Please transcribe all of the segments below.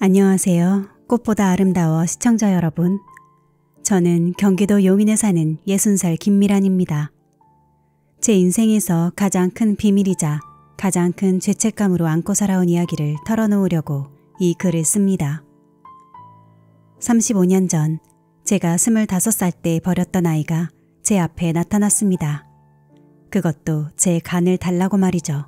안녕하세요. 꽃보다 아름다워 시청자 여러분. 저는 경기도 용인에 사는 60살 김미란입니다. 제 인생에서 가장 큰 비밀이자 가장 큰 죄책감으로 안고 살아온 이야기를 털어놓으려고 이 글을 씁니다. 35년 전 제가 25살 때 버렸던 아이가 제 앞에 나타났습니다. 그것도 제 간을 달라고 말이죠.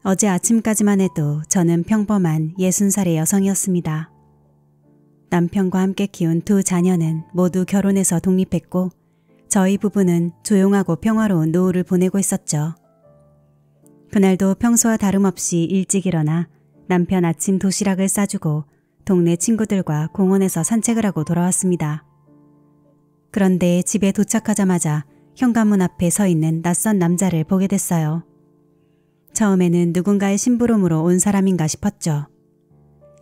어제 아침까지만 해도 저는 평범한 60살의 여성이었습니다. 남편과 함께 키운 두 자녀는 모두 결혼해서 독립했고 저희 부부는 조용하고 평화로운 노후를 보내고 있었죠. 그날도 평소와 다름없이 일찍 일어나 남편 아침 도시락을 싸주고 동네 친구들과 공원에서 산책을 하고 돌아왔습니다. 그런데 집에 도착하자마자 현관문 앞에 서 있는 낯선 남자를 보게 됐어요. 처음에는 누군가의 심부름으로 온 사람인가 싶었죠.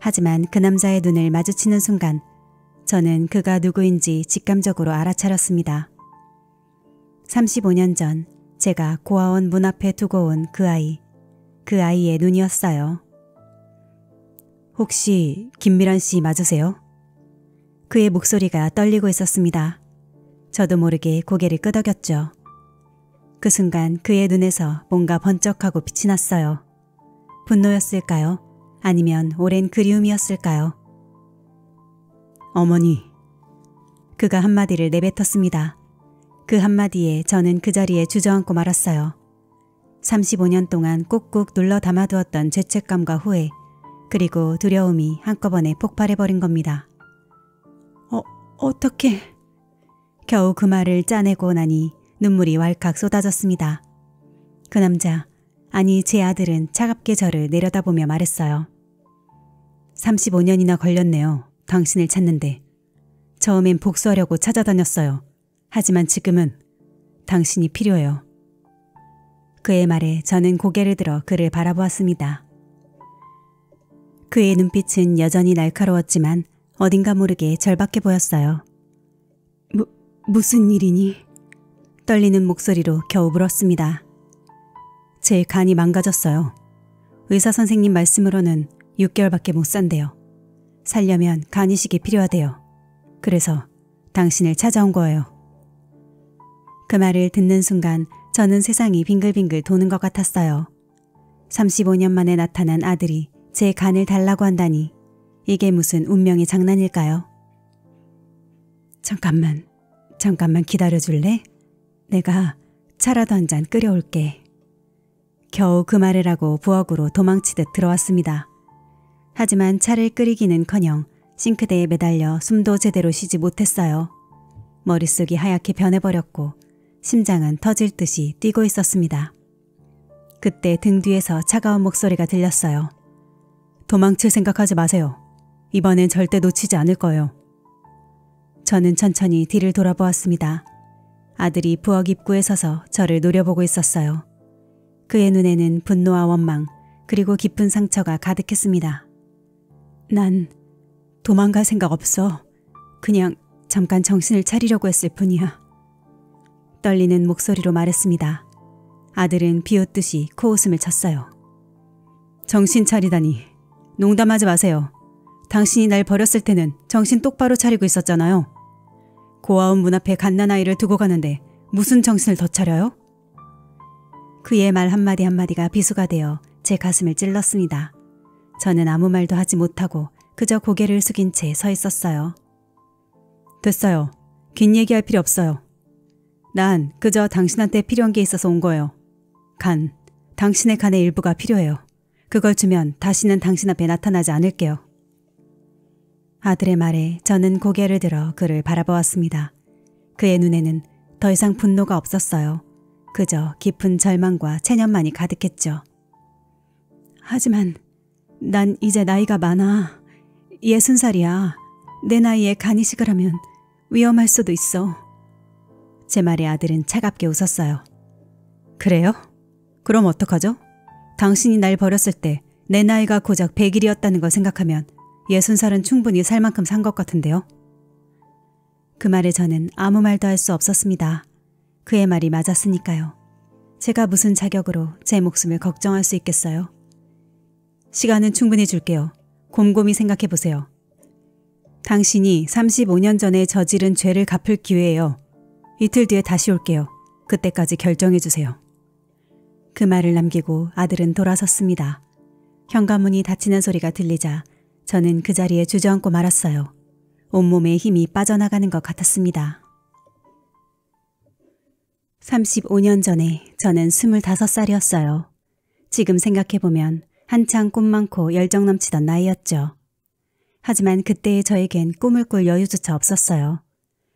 하지만 그 남자의 눈을 마주치는 순간 저는 그가 누구인지 직감적으로 알아차렸습니다. 35년 전 제가 고아원 문 앞에 두고 온 그 아이의 눈이었어요. 혹시 김미란 씨 맞으세요? 그의 목소리가 떨리고 있었습니다. 저도 모르게 고개를 끄덕였죠. 그 순간 그의 눈에서 뭔가 번쩍하고 빛이 났어요. 분노였을까요? 아니면 오랜 그리움이었을까요? 어머니. 그가 한마디를 내뱉었습니다. 그 한마디에 저는 그 자리에 주저앉고 말았어요. 35년 동안 꾹꾹 눌러 담아두었던 죄책감과 후회, 그리고 두려움이 한꺼번에 폭발해버린 겁니다. 어떻게? 겨우 그 말을 짜내고 나니 눈물이 왈칵 쏟아졌습니다. 그 남자, 아니 제 아들은 차갑게 저를 내려다보며 말했어요. 35년이나 걸렸네요. 당신을 찾는데. 처음엔 복수하려고 찾아다녔어요. 하지만 지금은 당신이 필요해요. 그의 말에 저는 고개를 들어 그를 바라보았습니다. 그의 눈빛은 여전히 날카로웠지만 어딘가 모르게 절박해 보였어요. 무슨 일이니? 떨리는 목소리로 겨우 물었습니다. 제 간이 망가졌어요. 의사 선생님 말씀으로는 6개월밖에 못 산대요. 살려면 간 이식이 필요하대요. 그래서 당신을 찾아온 거예요. 그 말을 듣는 순간 저는 세상이 빙글빙글 도는 것 같았어요. 35년 만에 나타난 아들이 제 간을 달라고 한다니 이게 무슨 운명의 장난일까요? 잠깐만 기다려줄래? 내가 차라도 한 잔 끓여올게. 겨우 그 말을 하고 부엌으로 도망치듯 들어왔습니다. 하지만 차를 끓이기는커녕 싱크대에 매달려 숨도 제대로 쉬지 못했어요. 머릿속이 하얗게 변해버렸고 심장은 터질 듯이 뛰고 있었습니다. 그때 등 뒤에서 차가운 목소리가 들렸어요. 도망칠 생각하지 마세요. 이번엔 절대 놓치지 않을 거예요. 저는 천천히 뒤를 돌아보았습니다. 아들이 부엌 입구에 서서 저를 노려보고 있었어요. 그의 눈에는 분노와 원망, 그리고 깊은 상처가 가득했습니다. 난 도망갈 생각 없어. 그냥 잠깐 정신을 차리려고 했을 뿐이야. 떨리는 목소리로 말했습니다. 아들은 비웃듯이 코웃음을 쳤어요. 정신 차리다니. 농담하지 마세요. 당신이 날 버렸을 때는 정신 똑바로 차리고 있었잖아요. 고아원 문 앞에 갓난아이를 두고 가는데 무슨 정신을 더 차려요? 그의 말 한마디 한마디가 비수가 되어 제 가슴을 찔렀습니다. 저는 아무 말도 하지 못하고 그저 고개를 숙인 채 서 있었어요. 됐어요. 긴 얘기할 필요 없어요. 난 그저 당신한테 필요한 게 있어서 온 거예요. 당신의 간의 일부가 필요해요. 그걸 주면 다시는 당신 앞에 나타나지 않을게요. 아들의 말에 저는 고개를 들어 그를 바라보았습니다. 그의 눈에는 더 이상 분노가 없었어요. 그저 깊은 절망과 체념만이 가득했죠. 하지만 난 이제 나이가 많아. 60살이야. 내 나이에 간 이식을 하면 위험할 수도 있어. 제 말에 아들은 차갑게 웃었어요. 그래요? 그럼 어떡하죠? 당신이 날 버렸을 때 내 나이가 고작 100일이었다는 걸 생각하면 60살은 충분히 살 만큼 산 것 같은데요. 그 말에 저는 아무 말도 할 수 없었습니다. 그의 말이 맞았으니까요. 제가 무슨 자격으로 제 목숨을 걱정할 수 있겠어요? 시간은 충분히 줄게요. 곰곰이 생각해 보세요. 당신이 35년 전에 저지른 죄를 갚을 기회예요. 이틀 뒤에 다시 올게요. 그때까지 결정해 주세요. 그 말을 남기고 아들은 돌아섰습니다. 현관문이 닫히는 소리가 들리자 저는 그 자리에 주저앉고 말았어요. 온몸에 힘이 빠져나가는 것 같았습니다. 35년 전에 저는 25살이었어요. 지금 생각해보면 한창 꿈 많고 열정 넘치던 나이였죠. 하지만 그때의 저에겐 꿈을 꿀 여유조차 없었어요.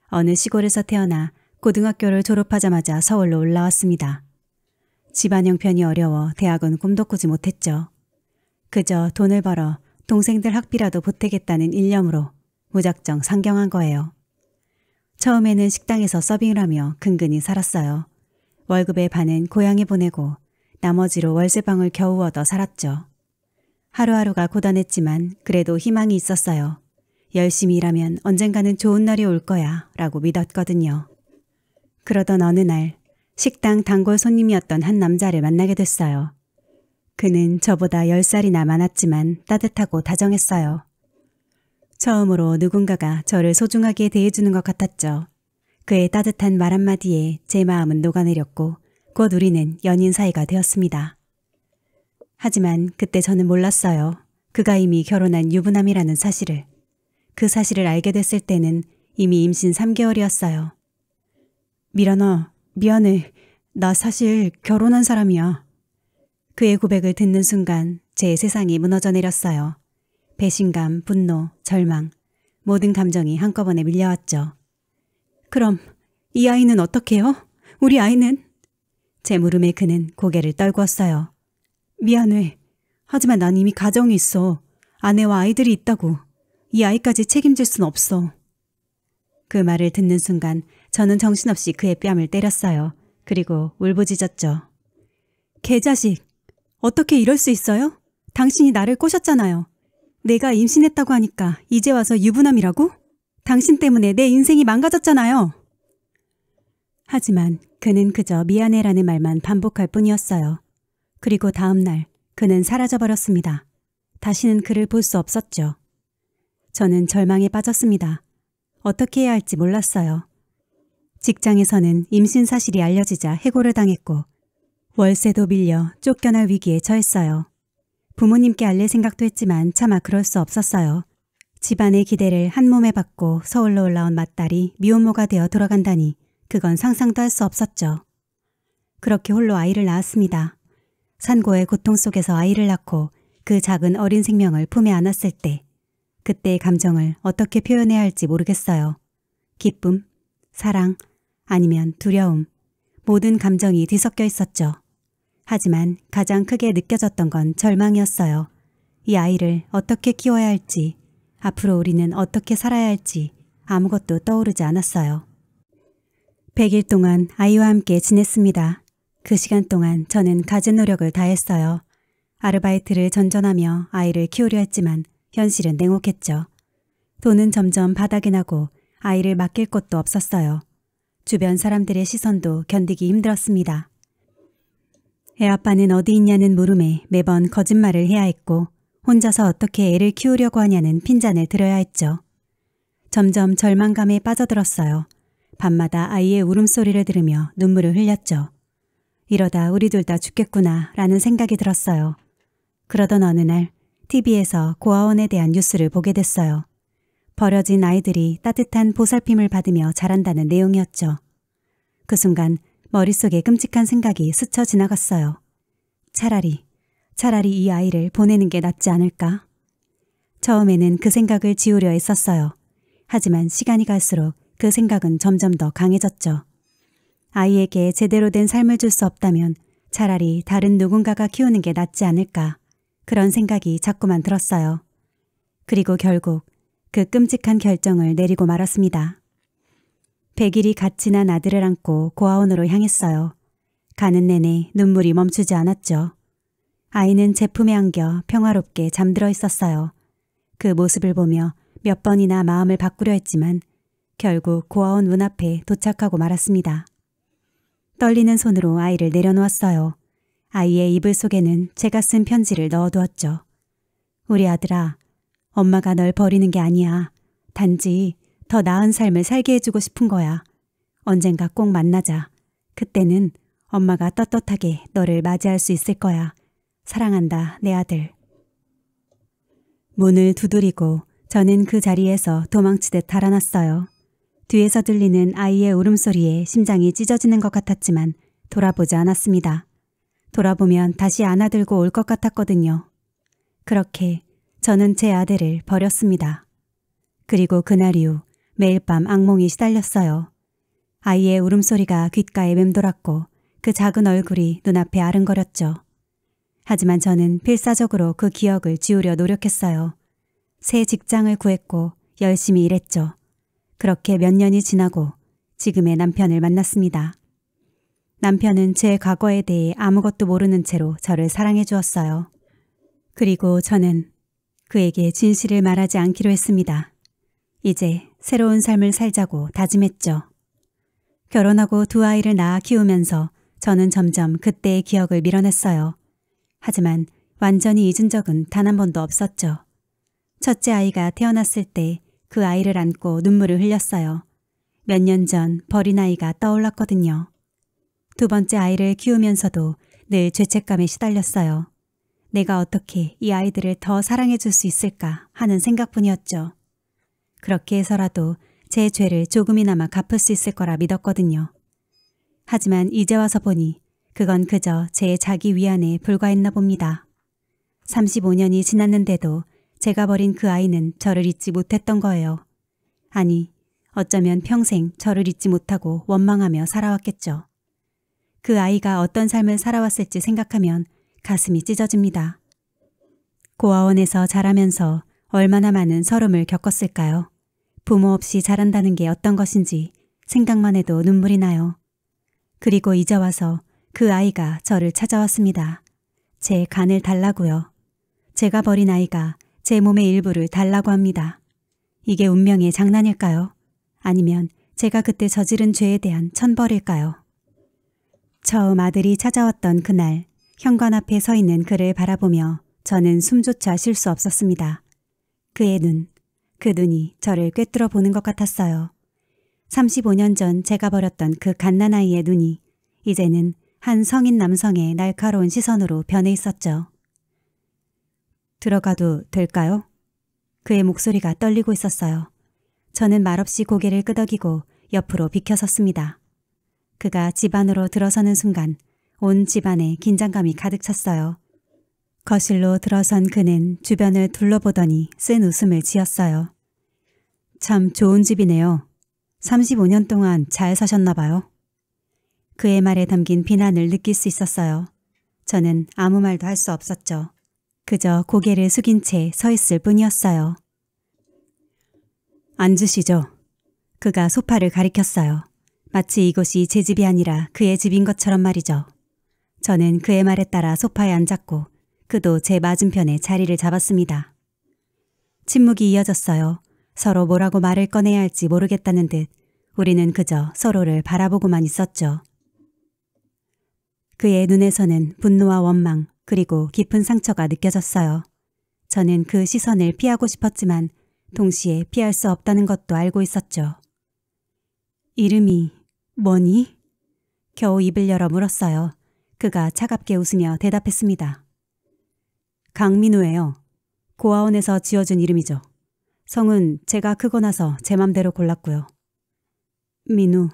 어느 시골에서 태어나 고등학교를 졸업하자마자 서울로 올라왔습니다. 집안 형편이 어려워 대학은 꿈도 꾸지 못했죠. 그저 돈을 벌어 동생들 학비라도 보태겠다는 일념으로 무작정 상경한 거예요. 처음에는 식당에서 서빙을 하며 근근히 살았어요. 월급의 반은 고향에 보내고 나머지로 월세방을 겨우 얻어 살았죠. 하루하루가 고단했지만 그래도 희망이 있었어요. 열심히 일하면 언젠가는 좋은 날이 올 거야 라고 믿었거든요. 그러던 어느 날 식당 단골 손님이었던 한 남자를 만나게 됐어요. 그는 저보다 10살이나 많았지만 따뜻하고 다정했어요. 처음으로 누군가가 저를 소중하게 대해주는 것 같았죠. 그의 따뜻한 말 한마디에 제 마음은 녹아내렸고 곧 우리는 연인 사이가 되었습니다. 하지만 그때 저는 몰랐어요. 그가 이미 결혼한 유부남이라는 사실을. 그 사실을 알게 됐을 때는 이미 임신 3개월이었어요. 미란아, 미안해. 나 사실 결혼한 사람이야. 그의 고백을 듣는 순간 제 세상이 무너져 내렸어요. 배신감, 분노, 절망, 모든 감정이 한꺼번에 밀려왔죠. 그럼 이 아이는 어떻게 해요? 우리 아이는? 제 물음에 그는 고개를 떨구었어요. 미안해. 하지만 난 이미 가정이 있어. 아내와 아이들이 있다고. 이 아이까지 책임질 순 없어. 그 말을 듣는 순간 저는 정신없이 그의 뺨을 때렸어요. 그리고 울부짖었죠. 개자식! 어떻게 이럴 수 있어요? 당신이 나를 꼬셨잖아요. 내가 임신했다고 하니까 이제 와서 유부남이라고? 당신 때문에 내 인생이 망가졌잖아요. 하지만 그는 그저 미안해라는 말만 반복할 뿐이었어요. 그리고 다음 날 그는 사라져버렸습니다. 다시는 그를 볼 수 없었죠. 저는 절망에 빠졌습니다. 어떻게 해야 할지 몰랐어요. 직장에서는 임신 사실이 알려지자 해고를 당했고 월세도 밀려 쫓겨날 위기에 처했어요. 부모님께 알릴 생각도 했지만 차마 그럴 수 없었어요. 집안의 기대를 한 몸에 받고 서울로 올라온 맏딸이 미혼모가 되어 돌아간다니 그건 상상도 할 수 없었죠. 그렇게 홀로 아이를 낳았습니다. 산고의 고통 속에서 아이를 낳고 그 작은 어린 생명을 품에 안았을 때 그때의 감정을 어떻게 표현해야 할지 모르겠어요. 기쁨, 사랑, 아니면 두려움, 모든 감정이 뒤섞여 있었죠. 하지만 가장 크게 느껴졌던 건 절망이었어요. 이 아이를 어떻게 키워야 할지, 앞으로 우리는 어떻게 살아야 할지 아무것도 떠오르지 않았어요. 100일 동안 아이와 함께 지냈습니다. 그 시간 동안 저는 갖은 노력을 다했어요. 아르바이트를 전전하며 아이를 키우려 했지만 현실은 냉혹했죠. 돈은 점점 바닥이 나고 아이를 맡길 곳도 없었어요. 주변 사람들의 시선도 견디기 힘들었습니다. 애아빠는 어디 있냐는 물음에 매번 거짓말을 해야 했고 혼자서 어떻게 애를 키우려고 하냐는 핀잔을 들어야 했죠. 점점 절망감에 빠져들었어요. 밤마다 아이의 울음소리를 들으며 눈물을 흘렸죠. 이러다 우리 둘 다 죽겠구나 라는 생각이 들었어요. 그러던 어느 날 TV에서 고아원에 대한 뉴스를 보게 됐어요. 버려진 아이들이 따뜻한 보살핌을 받으며 자란다는 내용이었죠. 그 순간 머릿속에 끔찍한 생각이 스쳐 지나갔어요. 차라리 이 아이를 보내는 게 낫지 않을까? 처음에는 그 생각을 지우려 했었어요. 하지만 시간이 갈수록 그 생각은 점점 더 강해졌죠. 아이에게 제대로 된 삶을 줄 수 없다면 차라리 다른 누군가가 키우는 게 낫지 않을까? 그런 생각이 자꾸만 들었어요. 그리고 결국 그 끔찍한 결정을 내리고 말았습니다. 100일이 갓 지난 아들을 안고 고아원으로 향했어요. 가는 내내 눈물이 멈추지 않았죠. 아이는 제 품에 안겨 평화롭게 잠들어 있었어요. 그 모습을 보며 몇 번이나 마음을 바꾸려 했지만 결국 고아원 문 앞에 도착하고 말았습니다. 떨리는 손으로 아이를 내려놓았어요. 아이의 이불 속에는 제가 쓴 편지를 넣어두었죠. 우리 아들아, 엄마가 널 버리는 게 아니야. 단지 더 나은 삶을 살게 해주고 싶은 거야. 언젠가 꼭 만나자. 그때는 엄마가 떳떳하게 너를 맞이할 수 있을 거야. 사랑한다, 내 아들. 문을 두드리고 저는 그 자리에서 도망치듯 달아났어요. 뒤에서 들리는 아이의 울음소리에 심장이 찢어지는 것 같았지만 돌아보지 않았습니다. 돌아보면 다시 안아들고 올 것 같았거든요. 그렇게 저는 제 아들을 버렸습니다. 그리고 그날 이후 매일 밤 악몽이 시달렸어요. 아이의 울음소리가 귓가에 맴돌았고 그 작은 얼굴이 눈앞에 아른거렸죠. 하지만 저는 필사적으로 그 기억을 지우려 노력했어요. 새 직장을 구했고 열심히 일했죠. 그렇게 몇 년이 지나고 지금의 남편을 만났습니다. 남편은 제 과거에 대해 아무것도 모르는 채로 저를 사랑해 주었어요. 그리고 저는 그에게 진실을 말하지 않기로 했습니다. 이제 새로운 삶을 살자고 다짐했죠. 결혼하고 두 아이를 낳아 키우면서 저는 점점 그때의 기억을 밀어냈어요. 하지만 완전히 잊은 적은 단 한 번도 없었죠. 첫째 아이가 태어났을 때 그 아이를 안고 눈물을 흘렸어요. 몇 년 전 버린 아이가 떠올랐거든요. 두 번째 아이를 키우면서도 늘 죄책감에 시달렸어요. 내가 어떻게 이 아이들을 더 사랑해 줄 수 있을까 하는 생각뿐이었죠. 그렇게 해서라도 제 죄를 조금이나마 갚을 수 있을 거라 믿었거든요. 하지만 이제 와서 보니 그건 그저 제 자기 위안에 불과했나 봅니다. 35년이 지났는데도 제가 버린 그 아이는 저를 잊지 못했던 거예요. 아니, 어쩌면 평생 저를 잊지 못하고 원망하며 살아왔겠죠. 그 아이가 어떤 삶을 살아왔을지 생각하면 가슴이 찢어집니다. 고아원에서 자라면서 얼마나 많은 서름을 겪었을까요? 부모 없이 자란다는 게 어떤 것인지 생각만 해도 눈물이 나요. 그리고 이제 와서 그 아이가 저를 찾아왔습니다. 제 간을 달라고요. 제가 버린 아이가 제 몸의 일부를 달라고 합니다. 이게 운명의 장난일까요? 아니면 제가 그때 저지른 죄에 대한 천벌일까요? 처음 아들이 찾아왔던 그날 현관 앞에 서 있는 그를 바라보며 저는 숨조차 쉴 수 없었습니다. 그의 눈, 그 눈이 저를 꿰뚫어 보는 것 같았어요. 35년 전 제가 버렸던 그 갓난아이의 눈이 이제는 한 성인 남성의 날카로운 시선으로 변해 있었죠. 들어가도 될까요? 그의 목소리가 떨리고 있었어요. 저는 말없이 고개를 끄덕이고 옆으로 비켜섰습니다. 그가 집 안으로 들어서는 순간 온 집안에 긴장감이 가득 찼어요. 거실로 들어선 그는 주변을 둘러보더니 쓴 웃음을 지었어요. 참 좋은 집이네요. 35년 동안 잘 사셨나 봐요. 그의 말에 담긴 비난을 느낄 수 있었어요. 저는 아무 말도 할 수 없었죠. 그저 고개를 숙인 채 서 있을 뿐이었어요. 앉으시죠. 그가 소파를 가리켰어요. 마치 이곳이 제 집이 아니라 그의 집인 것처럼 말이죠. 저는 그의 말에 따라 소파에 앉았고 그도 제 맞은편에 자리를 잡았습니다. 침묵이 이어졌어요. 서로 뭐라고 말을 꺼내야 할지 모르겠다는 듯 우리는 그저 서로를 바라보고만 있었죠. 그의 눈에서는 분노와 원망 그리고 깊은 상처가 느껴졌어요. 저는 그 시선을 피하고 싶었지만 동시에 피할 수 없다는 것도 알고 있었죠. 이름이 뭐니? 겨우 입을 열어 물었어요. 그가 차갑게 웃으며 대답했습니다. 강민우예요. 고아원에서 지어준 이름이죠. 성은 제가 크고 나서 제 맘대로 골랐고요. 민우.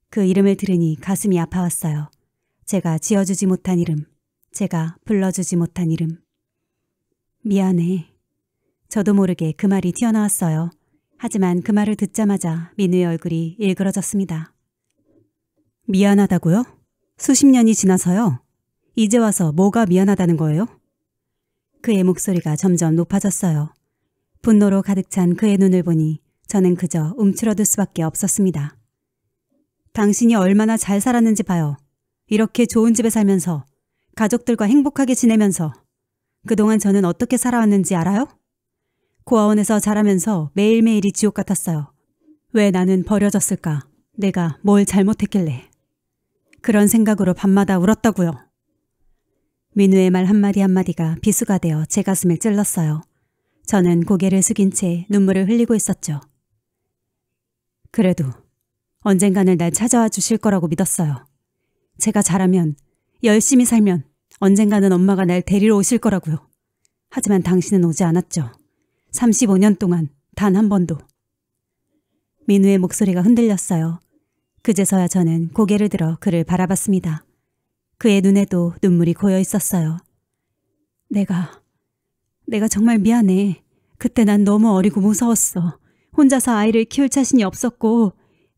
그 이름을 들으니 가슴이 아파왔어요. 제가 지어주지 못한 이름. 제가 불러주지 못한 이름. 미안해. 저도 모르게 그 말이 튀어나왔어요. 하지만 그 말을 듣자마자 민우의 얼굴이 일그러졌습니다. 미안하다고요? 수십 년이 지나서요? 이제 와서 뭐가 미안하다는 거예요? 그의 목소리가 점점 높아졌어요. 분노로 가득 찬 그의 눈을 보니 저는 그저 움츠러들 수밖에 없었습니다. 당신이 얼마나 잘 살았는지 봐요. 이렇게 좋은 집에 살면서 가족들과 행복하게 지내면서 그동안 저는 어떻게 살아왔는지 알아요? 고아원에서 자라면서 매일매일이 지옥 같았어요. 왜 나는 버려졌을까? 내가 뭘 잘못했길래. 그런 생각으로 밤마다 울었다고요. 민우의 말 한마디 한마디가 비수가 되어 제 가슴을 찔렀어요. 저는 고개를 숙인 채 눈물을 흘리고 있었죠. 그래도 언젠가는 날 찾아와 주실 거라고 믿었어요. 제가 잘하면, 열심히 살면 언젠가는 엄마가 날 데리러 오실 거라고요. 하지만 당신은 오지 않았죠. 35년 동안 단 한 번도. 민우의 목소리가 흔들렸어요. 그제서야 저는 고개를 들어 그를 바라봤습니다. 그의 눈에도 눈물이 고여 있었어요. 내가 정말 미안해. 그때 난 너무 어리고 무서웠어. 혼자서 아이를 키울 자신이 없었고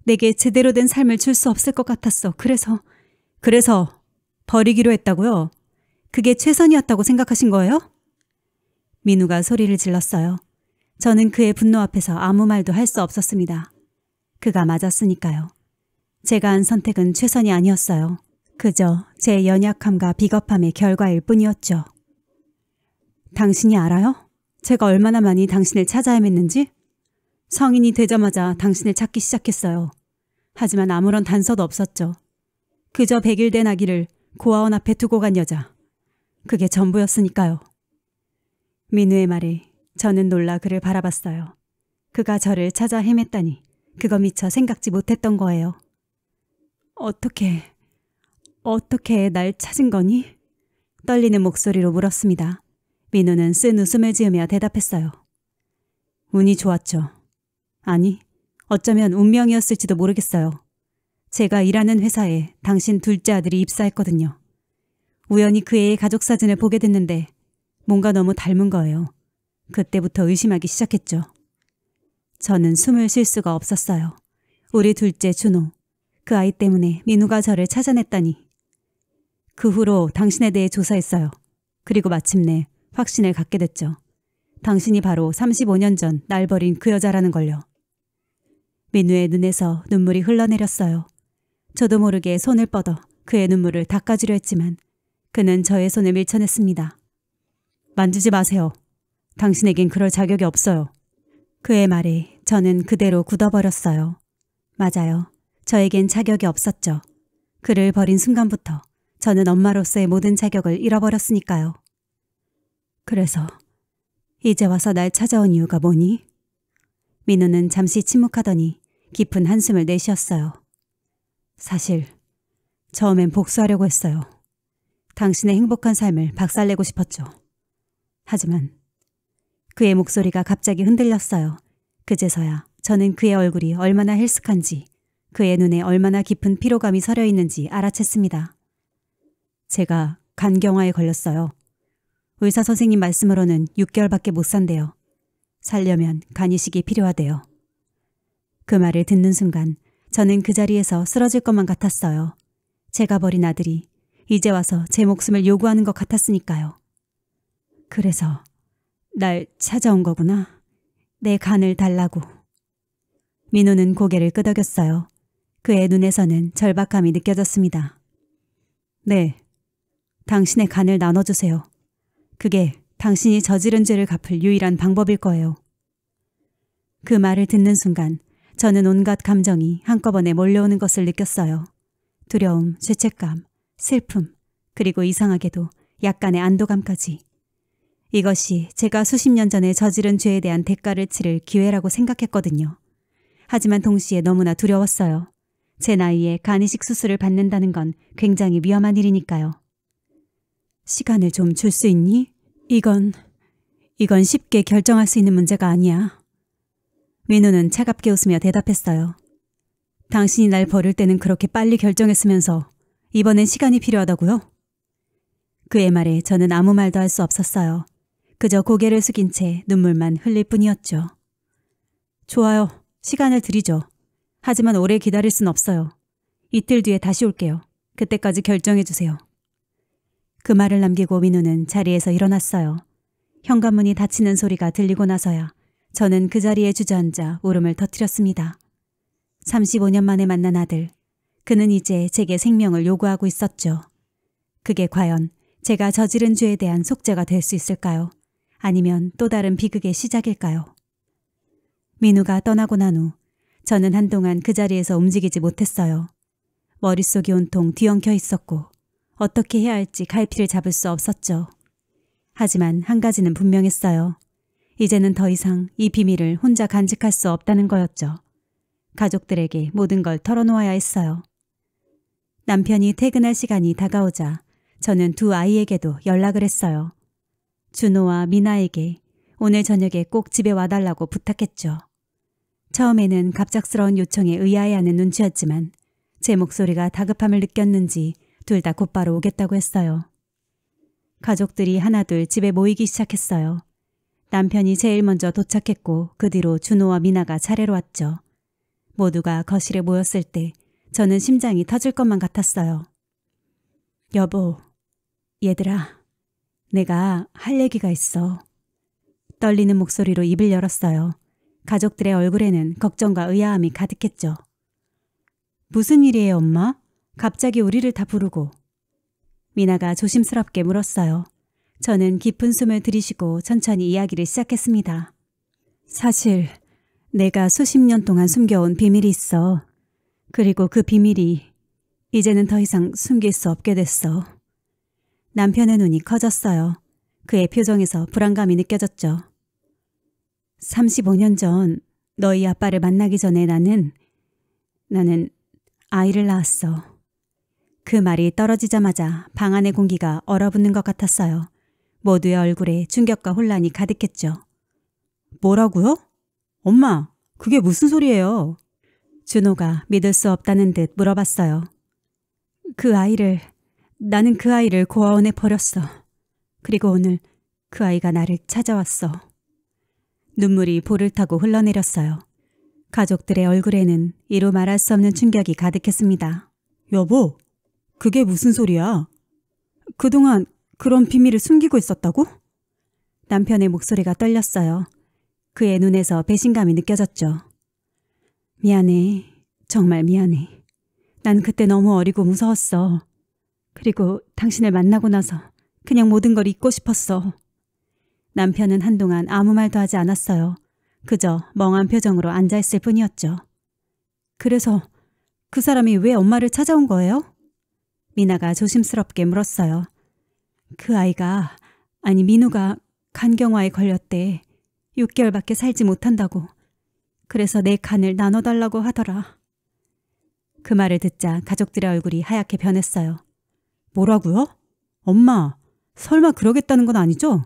내게 제대로 된 삶을 줄 수 없을 것 같았어. 그래서 버리기로 했다고요? 그게 최선이었다고 생각하신 거예요? 민우가 소리를 질렀어요. 저는 그의 분노 앞에서 아무 말도 할 수 없었습니다. 그가 맞았으니까요. 제가 한 선택은 최선이 아니었어요. 그저 제 연약함과 비겁함의 결과일 뿐이었죠. 당신이 알아요? 제가 얼마나 많이 당신을 찾아 헤맸는지? 성인이 되자마자 당신을 찾기 시작했어요. 하지만 아무런 단서도 없었죠. 그저 100일 된 아기를 고아원 앞에 두고 간 여자. 그게 전부였으니까요. 민우의 말에 저는 놀라 그를 바라봤어요. 그가 저를 찾아 헤맸다니 그거 미처 생각지 못했던 거예요. 어떻게 날 찾은 거니? 떨리는 목소리로 물었습니다. 민우는 쓴 웃음을 지으며 대답했어요. 운이 좋았죠. 아니, 어쩌면 운명이었을지도 모르겠어요. 제가 일하는 회사에 당신 둘째 아들이 입사했거든요. 우연히 그 애의 가족 사진을 보게 됐는데 뭔가 너무 닮은 거예요. 그때부터 의심하기 시작했죠. 저는 숨을 쉴 수가 없었어요. 우리 둘째 준호, 그 아이 때문에 민우가 저를 찾아냈다니. 그 후로 당신에 대해 조사했어요. 그리고 마침내 확신을 갖게 됐죠. 당신이 바로 35년 전 날 버린 그 여자라는 걸요. 민우의 눈에서 눈물이 흘러내렸어요. 저도 모르게 손을 뻗어 그의 눈물을 닦아주려 했지만 그는 저의 손을 밀쳐냈습니다. 만지지 마세요. 당신에겐 그럴 자격이 없어요. 그의 말에 저는 그대로 굳어버렸어요. 맞아요. 저에겐 자격이 없었죠. 그를 버린 순간부터 저는 엄마로서의 모든 자격을 잃어버렸으니까요. 그래서 이제 와서 날 찾아온 이유가 뭐니? 민우는 잠시 침묵하더니 깊은 한숨을 내쉬었어요. 사실 처음엔 복수하려고 했어요. 당신의 행복한 삶을 박살내고 싶었죠. 하지만 그의 목소리가 갑자기 흔들렸어요. 그제서야 저는 그의 얼굴이 얼마나 헬쓱한지, 그의 눈에 얼마나 깊은 피로감이 서려 있는지 알아챘습니다. 제가 간경화에 걸렸어요. 의사 선생님 말씀으로는 6개월밖에 못 산대요. 살려면 간이식이 필요하대요. 그 말을 듣는 순간 저는 그 자리에서 쓰러질 것만 같았어요. 제가 버린 아들이 이제 와서 제 목숨을 요구하는 것 같았으니까요. 그래서 날 찾아온 거구나. 내 간을 달라고. 민우는 고개를 끄덕였어요. 그의 눈에서는 절박함이 느껴졌습니다. 네, 당신의 간을 나눠주세요. 그게 당신이 저지른 죄를 갚을 유일한 방법일 거예요. 그 말을 듣는 순간 저는 온갖 감정이 한꺼번에 몰려오는 것을 느꼈어요. 두려움, 죄책감, 슬픔, 그리고 이상하게도 약간의 안도감까지. 이것이 제가 수십 년 전에 저지른 죄에 대한 대가를 치를 기회라고 생각했거든요. 하지만 동시에 너무나 두려웠어요. 제 나이에 간이식 수술을 받는다는 건 굉장히 위험한 일이니까요. 시간을 좀 줄 수 있니? 이건 쉽게 결정할 수 있는 문제가 아니야. 민우는 차갑게 웃으며 대답했어요. 당신이 날 버릴 때는 그렇게 빨리 결정했으면서 이번엔 시간이 필요하다고요? 그의 말에 저는 아무 말도 할 수 없었어요. 그저 고개를 숙인 채 눈물만 흘릴 뿐이었죠. 좋아요. 시간을 드리죠. 하지만 오래 기다릴 순 없어요. 이틀 뒤에 다시 올게요. 그때까지 결정해주세요. 그 말을 남기고 민우는 자리에서 일어났어요. 현관문이 닫히는 소리가 들리고 나서야 저는 그 자리에 주저앉아 울음을 터뜨렸습니다. 35년 만에 만난 아들. 그는 이제 제게 생명을 요구하고 있었죠. 그게 과연 제가 저지른 죄에 대한 속죄가 될 수 있을까요? 아니면 또 다른 비극의 시작일까요? 민우가 떠나고 난 후 저는 한동안 그 자리에서 움직이지 못했어요. 머릿속이 온통 뒤엉켜 있었고 어떻게 해야 할지 갈피를 잡을 수 없었죠. 하지만 한 가지는 분명했어요. 이제는 더 이상 이 비밀을 혼자 간직할 수 없다는 거였죠. 가족들에게 모든 걸 털어놓아야 했어요. 남편이 퇴근할 시간이 다가오자 저는 두 아이에게도 연락을 했어요. 준호와 미나에게 오늘 저녁에 꼭 집에 와달라고 부탁했죠. 처음에는 갑작스러운 요청에 의아해하는 눈치였지만 제 목소리가 다급함을 느꼈는지 둘 다 곧바로 오겠다고 했어요. 가족들이 하나둘 집에 모이기 시작했어요. 남편이 제일 먼저 도착했고 그 뒤로 준호와 미나가 차례로 왔죠. 모두가 거실에 모였을 때 저는 심장이 터질 것만 같았어요. 여보, 얘들아, 내가 할 얘기가 있어. 떨리는 목소리로 입을 열었어요. 가족들의 얼굴에는 걱정과 의아함이 가득했죠. 무슨 일이에요, 엄마? 갑자기 우리를 다 부르고. 미나가 조심스럽게 물었어요. 저는 깊은 숨을 들이쉬고 천천히 이야기를 시작했습니다. 사실 내가 수십 년 동안 숨겨온 비밀이 있어. 그리고 그 비밀이 이제는 더 이상 숨길 수 없게 됐어. 남편의 눈이 커졌어요. 그의 표정에서 불안감이 느껴졌죠. 35년 전 너희 아빠를 만나기 전에 나는 아이를 낳았어. 그 말이 떨어지자마자 방 안의 공기가 얼어붙는 것 같았어요. 모두의 얼굴에 충격과 혼란이 가득했죠. 뭐라고요? 엄마, 그게 무슨 소리예요? 준호가 믿을 수 없다는 듯 물어봤어요. 나는 그 아이를 고아원에 버렸어. 그리고 오늘 그 아이가 나를 찾아왔어. 눈물이 볼을 타고 흘러내렸어요. 가족들의 얼굴에는 이루 말할 수 없는 충격이 가득했습니다. 여보, 그게 무슨 소리야? 그동안 그런 비밀을 숨기고 있었다고? 남편의 목소리가 떨렸어요. 그의 눈에서 배신감이 느껴졌죠. 미안해. 정말 미안해. 난 그때 너무 어리고 무서웠어. 그리고 당신을 만나고 나서 그냥 모든 걸 잊고 싶었어. 남편은 한동안 아무 말도 하지 않았어요. 그저 멍한 표정으로 앉아있을 뿐이었죠. 그래서 그 사람이 왜 엄마를 찾아온 거예요? 미나가 조심스럽게 물었어요. 그 아이가, 민우가 간경화에 걸렸대. 6개월밖에 살지 못한다고. 그래서 내 간을 나눠달라고 하더라. 그 말을 듣자 가족들의 얼굴이 하얗게 변했어요. 뭐라고요? 엄마, 설마 그러겠다는 건 아니죠?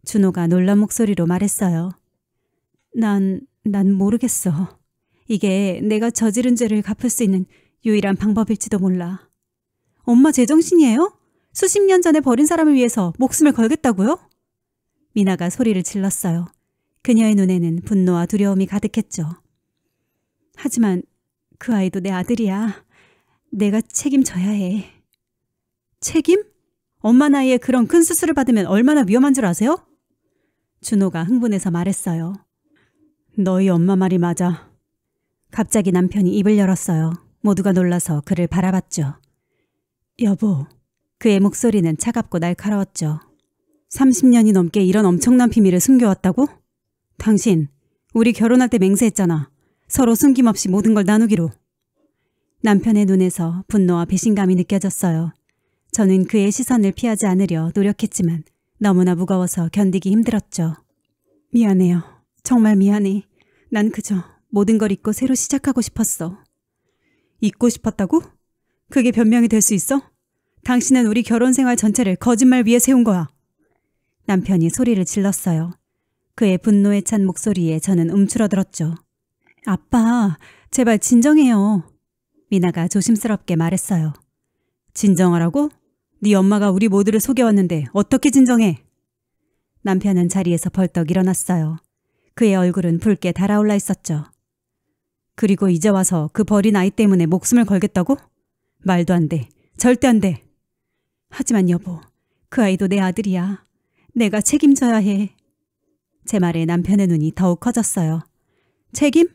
준호가 놀란 목소리로 말했어요. 난 모르겠어. 이게 내가 저지른 죄를 갚을 수 있는 유일한 방법일지도 몰라. 엄마 제정신이에요? 수십 년 전에 버린 사람을 위해서 목숨을 걸겠다고요? 미나가 소리를 질렀어요. 그녀의 눈에는 분노와 두려움이 가득했죠. 하지만 그 아이도 내 아들이야. 내가 책임져야 해. 책임? 엄마 나이에 그런 큰 수술을 받으면 얼마나 위험한 줄 아세요? 준호가 흥분해서 말했어요. 너희 엄마 말이 맞아. 갑자기 남편이 입을 열었어요. 모두가 놀라서 그를 바라봤죠. 여보, 그의 목소리는 차갑고 날카로웠죠. 30년이 넘게 이런 엄청난 비밀을 숨겨왔다고? 당신, 우리 결혼할 때 맹세했잖아. 서로 숨김없이 모든 걸 나누기로. 남편의 눈에서 분노와 배신감이 느껴졌어요. 저는 그의 시선을 피하지 않으려 노력했지만 너무나 무거워서 견디기 힘들었죠. 미안해요. 정말 미안해. 난 그저 모든 걸 잊고 새로 시작하고 싶었어. 잊고 싶었다고? 그게 변명이 될 수 있어? 당신은 우리 결혼 생활 전체를 거짓말 위에 세운 거야. 남편이 소리를 질렀어요. 그의 분노에 찬 목소리에 저는 움츠러들었죠. 아빠, 제발 진정해요. 미나가 조심스럽게 말했어요. 진정하라고? 네 엄마가 우리 모두를 속여왔는데 어떻게 진정해? 남편은 자리에서 벌떡 일어났어요. 그의 얼굴은 붉게 달아올라 있었죠. 그리고 이제 와서 그 버린 아이 때문에 목숨을 걸겠다고? 말도 안 돼. 절대 안 돼. 하지만 여보, 그 아이도 내 아들이야. 내가 책임져야 해. 제 말에 남편의 눈이 더욱 커졌어요. 책임?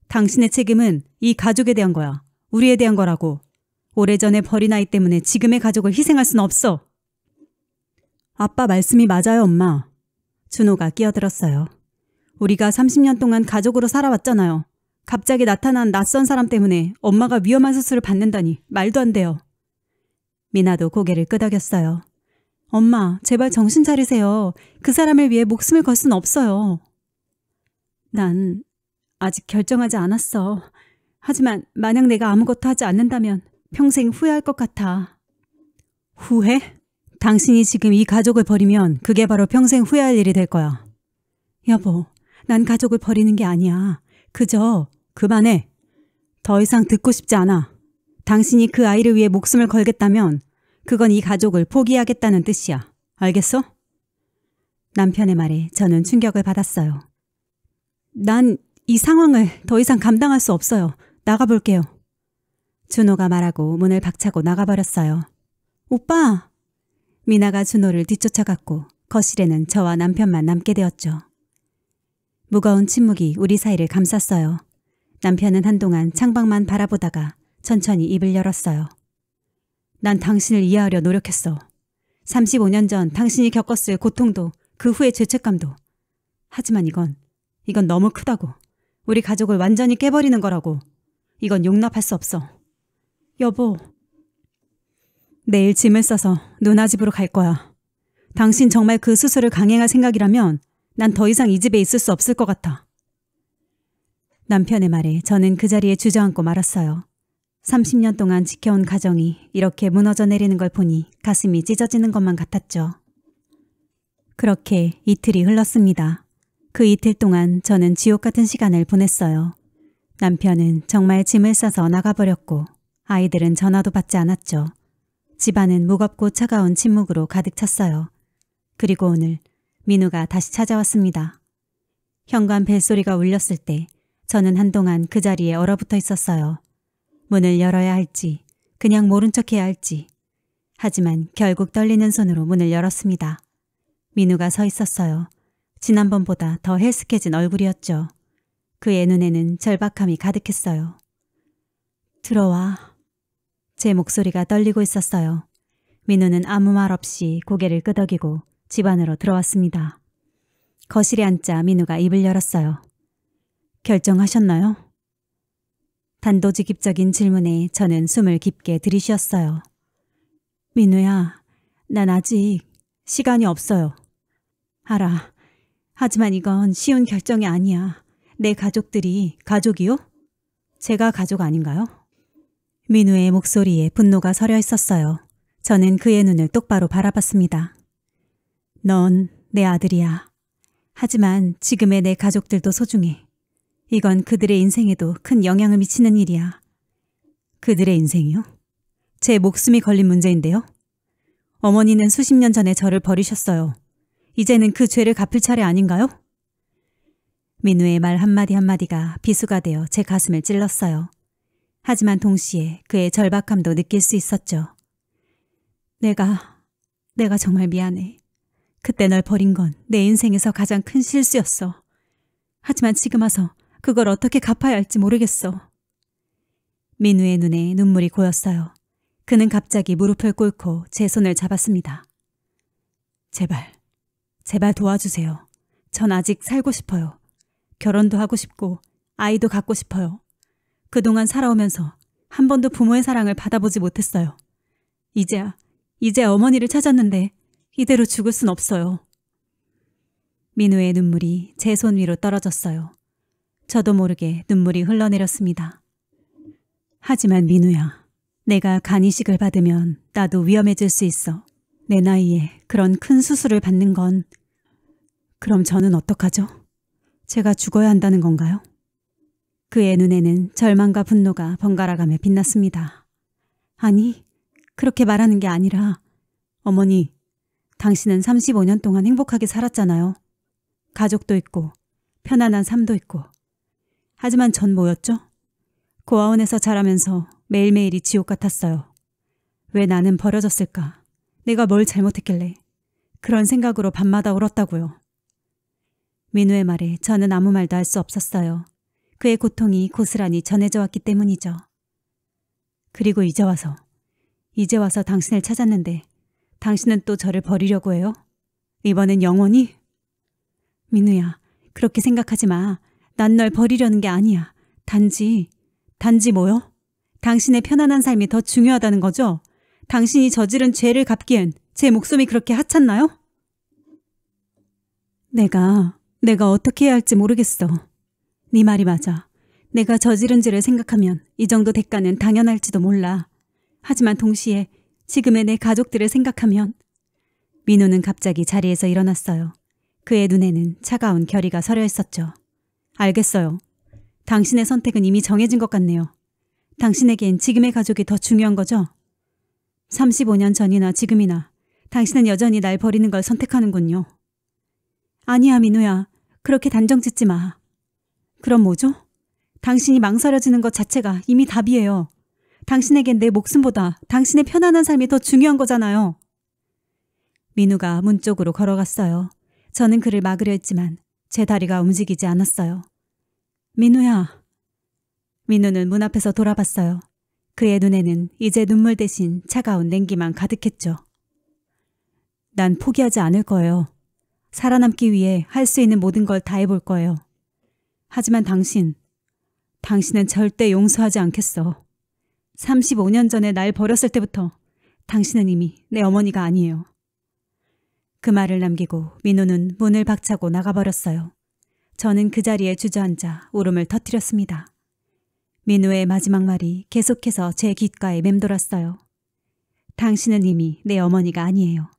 당신의 책임은 이 가족에 대한 거야. 우리에 대한 거라고. 오래전에 버린 아이 때문에 지금의 가족을 희생할 순 없어. 아빠 말씀이 맞아요, 엄마. 준호가 끼어들었어요. 우리가 30년 동안 가족으로 살아왔잖아요. 갑자기 나타난 낯선 사람 때문에 엄마가 위험한 수술을 받는다니 말도 안 돼요. 미나도 고개를 끄덕였어요. 엄마, 제발 정신 차리세요. 그 사람을 위해 목숨을 걸 순 없어요. 난 아직 결정하지 않았어. 하지만 만약 내가 아무것도 하지 않는다면 평생 후회할 것 같아. 후회? 당신이 지금 이 가족을 버리면 그게 바로 평생 후회할 일이 될 거야. 여보, 난 가족을 버리는 게 아니야. 그저 그만해. 더 이상 듣고 싶지 않아. 당신이 그 아이를 위해 목숨을 걸겠다면 그건 이 가족을 포기하겠다는 뜻이야. 알겠어? 남편의 말에 저는 충격을 받았어요. 난 이 상황을 더 이상 감당할 수 없어요. 나가볼게요. 준호가 말하고 문을 박차고 나가버렸어요. 오빠! 미나가 준호를 뒤쫓아갔고 거실에는 저와 남편만 남게 되었죠. 무거운 침묵이 우리 사이를 감쌌어요. 남편은 한동안 창밖만 바라보다가 천천히 입을 열었어요. 난 당신을 이해하려 노력했어. 35년 전 당신이 겪었을 고통도 그 후의 죄책감도. 하지만 이건 너무 크다고. 우리 가족을 완전히 깨버리는 거라고. 이건 용납할 수 없어. 여보. 내일 짐을 싸서 누나 집으로 갈 거야. 당신 정말 그 수술을 강행할 생각이라면 난 더 이상 이 집에 있을 수 없을 것 같아. 남편의 말에 저는 그 자리에 주저앉고 말았어요. 30년 동안 지켜온 가정이 이렇게 무너져 내리는 걸 보니 가슴이 찢어지는 것만 같았죠. 그렇게 이틀이 흘렀습니다. 그 이틀 동안 저는 지옥 같은 시간을 보냈어요. 남편은 정말 짐을 싸서 나가버렸고 아이들은 전화도 받지 않았죠. 집안은 무겁고 차가운 침묵으로 가득 찼어요. 그리고 오늘 민우가 다시 찾아왔습니다. 현관 벨소리가 울렸을 때 저는 한동안 그 자리에 얼어붙어 있었어요. 문을 열어야 할지 그냥 모른 척해야 할지. 하지만 결국 떨리는 손으로 문을 열었습니다. 민우가 서 있었어요. 지난번보다 더 헬스케진 얼굴이었죠. 그의 눈에는 절박함이 가득했어요. 들어와. 제 목소리가 떨리고 있었어요. 민우는 아무 말 없이 고개를 끄덕이고 집 안으로 들어왔습니다. 거실에 앉자 민우가 입을 열었어요. 결정하셨나요? 단도직입적인 질문에 저는 숨을 깊게 들이쉬었어요. 민우야, 난 아직 시간이 없어요. 알아. 하지만 이건 쉬운 결정이 아니야. 내 가족들이 가족이요? 제가 가족 아닌가요? 민우의 목소리에 분노가 서려 있었어요. 저는 그의 눈을 똑바로 바라봤습니다. 넌 내 아들이야. 하지만 지금의 내 가족들도 소중해. 이건 그들의 인생에도 큰 영향을 미치는 일이야. 그들의 인생이요? 제 목숨이 걸린 문제인데요. 어머니는 수십 년 전에 저를 버리셨어요. 이제는 그 죄를 갚을 차례 아닌가요? 민우의 말 한마디 한마디가 비수가 되어 제 가슴을 찔렀어요. 하지만 동시에 그의 절박함도 느낄 수 있었죠. 내가 정말 미안해. 그때 널 버린 건 내 인생에서 가장 큰 실수였어. 하지만 지금 와서 그걸 어떻게 갚아야 할지 모르겠어. 민우의 눈에 눈물이 고였어요. 그는 갑자기 무릎을 꿇고 제 손을 잡았습니다. 제발 도와주세요. 전 아직 살고 싶어요. 결혼도 하고 싶고 아이도 갖고 싶어요. 그동안 살아오면서 한 번도 부모의 사랑을 받아보지 못했어요. 이제 어머니를 찾았는데 이대로 죽을 순 없어요. 민우의 눈물이 제 손 위로 떨어졌어요. 저도 모르게 눈물이 흘러내렸습니다. 하지만 민우야, 내가 간이식을 받으면 나도 위험해질 수 있어. 내 나이에 그런 큰 수술을 받는 건. 그럼 저는 어떡하죠? 제가 죽어야 한다는 건가요? 그의 눈에는 절망과 분노가 번갈아가며 빛났습니다. 아니, 그렇게 말하는 게 아니라 어머니, 당신은 35년 동안 행복하게 살았잖아요. 가족도 있고 편안한 삶도 있고. 하지만 전 뭐였죠? 고아원에서 자라면서 매일매일이 지옥 같았어요. 왜 나는 버려졌을까? 내가 뭘 잘못했길래? 그런 생각으로 밤마다 울었다고요. 민우의 말에 저는 아무 말도 할 수 없었어요. 그의 고통이 고스란히 전해져 왔기 때문이죠. 그리고 이제 와서 당신을 찾았는데 당신은 또 저를 버리려고 해요? 이번엔 영원히? 민우야, 그렇게 생각하지 마. 난 널 버리려는 게 아니야. 단지 뭐요? 당신의 편안한 삶이 더 중요하다는 거죠? 당신이 저지른 죄를 갚기엔 제 목숨이 그렇게 하찮나요? 내가 어떻게 해야 할지 모르겠어. 네 말이 맞아. 내가 저지른 죄를 생각하면 이 정도 대가는 당연할지도 몰라. 하지만 동시에 지금의 내 가족들을 생각하면. 민우는 갑자기 자리에서 일어났어요. 그의 눈에는 차가운 결의가 서려 있었죠. 알겠어요. 당신의 선택은 이미 정해진 것 같네요. 당신에겐 지금의 가족이 더 중요한 거죠? 35년 전이나 지금이나 당신은 여전히 날 버리는 걸 선택하는군요. 아니야, 민우야. 그렇게 단정 짓지 마. 그럼 뭐죠? 당신이 망설여지는 것 자체가 이미 답이에요. 당신에겐 내 목숨보다 당신의 편안한 삶이 더 중요한 거잖아요. 민우가 문 쪽으로 걸어갔어요. 저는 그를 막으려 했지만 제 다리가 움직이지 않았어요. 민우야. 민우는 문 앞에서 돌아봤어요. 그의 눈에는 이제 눈물 대신 차가운 냉기만 가득했죠. 난 포기하지 않을 거예요. 살아남기 위해 할 수 있는 모든 걸 다 해볼 거예요. 하지만 당신은 절대 용서하지 않겠어. 35년 전에 날 버렸을 때부터 당신은 이미 내 어머니가 아니에요. 그 말을 남기고 민우는 문을 박차고 나가버렸어요. 저는 그 자리에 주저앉아 울음을 터뜨렸습니다. 민우의 마지막 말이 계속해서 제 귓가에 맴돌았어요. 당신은 이미 내 어머니가 아니에요.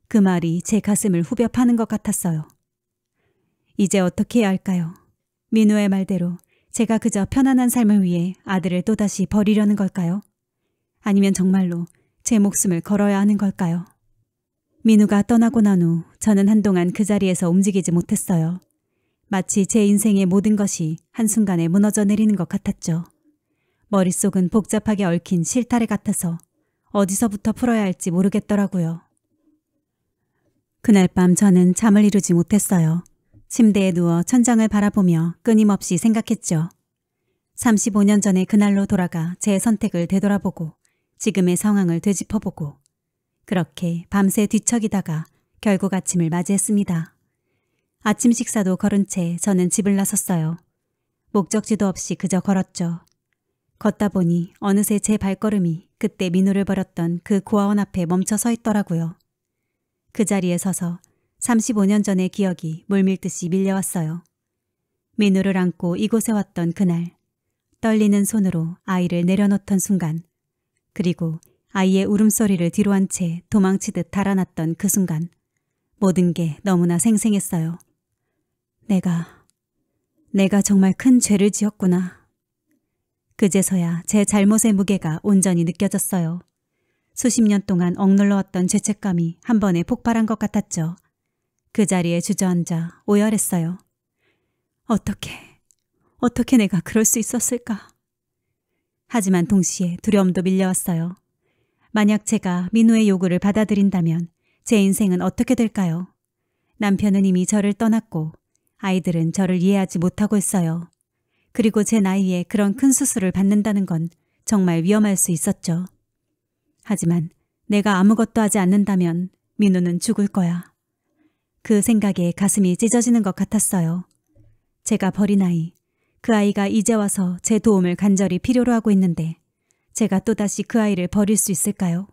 그 말이 제 가슴을 후벼 파는 것 같았어요. 이제 어떻게 해야 할까요? 민우의 말대로 제가 그저 편안한 삶을 위해 아들을 또다시 버리려는 걸까요? 아니면 정말로 제 목숨을 걸어야 하는 걸까요? 민우가 떠나고 난 후 저는 한동안 그 자리에서 움직이지 못했어요. 마치 제 인생의 모든 것이 한순간에 무너져 내리는 것 같았죠. 머릿속은 복잡하게 얽힌 실타래 같아서 어디서부터 풀어야 할지 모르겠더라고요. 그날 밤 저는 잠을 이루지 못했어요. 침대에 누워 천장을 바라보며 끊임없이 생각했죠. 35년 전의 그날로 돌아가 제 선택을 되돌아보고 지금의 상황을 되짚어보고 그렇게 밤새 뒤척이다가 결국 아침을 맞이했습니다. 아침 식사도 거른 채 저는 집을 나섰어요. 목적지도 없이 그저 걸었죠. 걷다 보니 어느새 제 발걸음이 그때 민우를 버렸던 그 고아원 앞에 멈춰 서 있더라고요. 그 자리에 서서 35년 전의 기억이 물밀듯이 밀려왔어요. 민우를 안고 이곳에 왔던 그날, 떨리는 손으로 아이를 내려놓던 순간, 그리고 아이의 울음소리를 뒤로 한 채 도망치듯 달아났던 그 순간, 모든 게 너무나 생생했어요. 내가 정말 큰 죄를 지었구나. 그제서야 제 잘못의 무게가 온전히 느껴졌어요. 수십 년 동안 억눌러왔던 죄책감이 한 번에 폭발한 것 같았죠. 그 자리에 주저앉아 오열했어요. 어떻게 내가 그럴 수 있었을까? 하지만 동시에 두려움도 밀려왔어요. 만약 제가 민우의 요구를 받아들인다면 제 인생은 어떻게 될까요? 남편은 이미 저를 떠났고 아이들은 저를 이해하지 못하고 있어요. 그리고 제 나이에 그런 큰 수술을 받는다는 건 정말 위험할 수 있었죠. 하지만 내가 아무것도 하지 않는다면 민우는 죽을 거야. 그 생각에 가슴이 찢어지는 것 같았어요. 제가 버린 아이, 그 아이가 이제 와서 제 도움을 간절히 필요로 하고 있는데 제가 또다시 그 아이를 버릴 수 있을까요?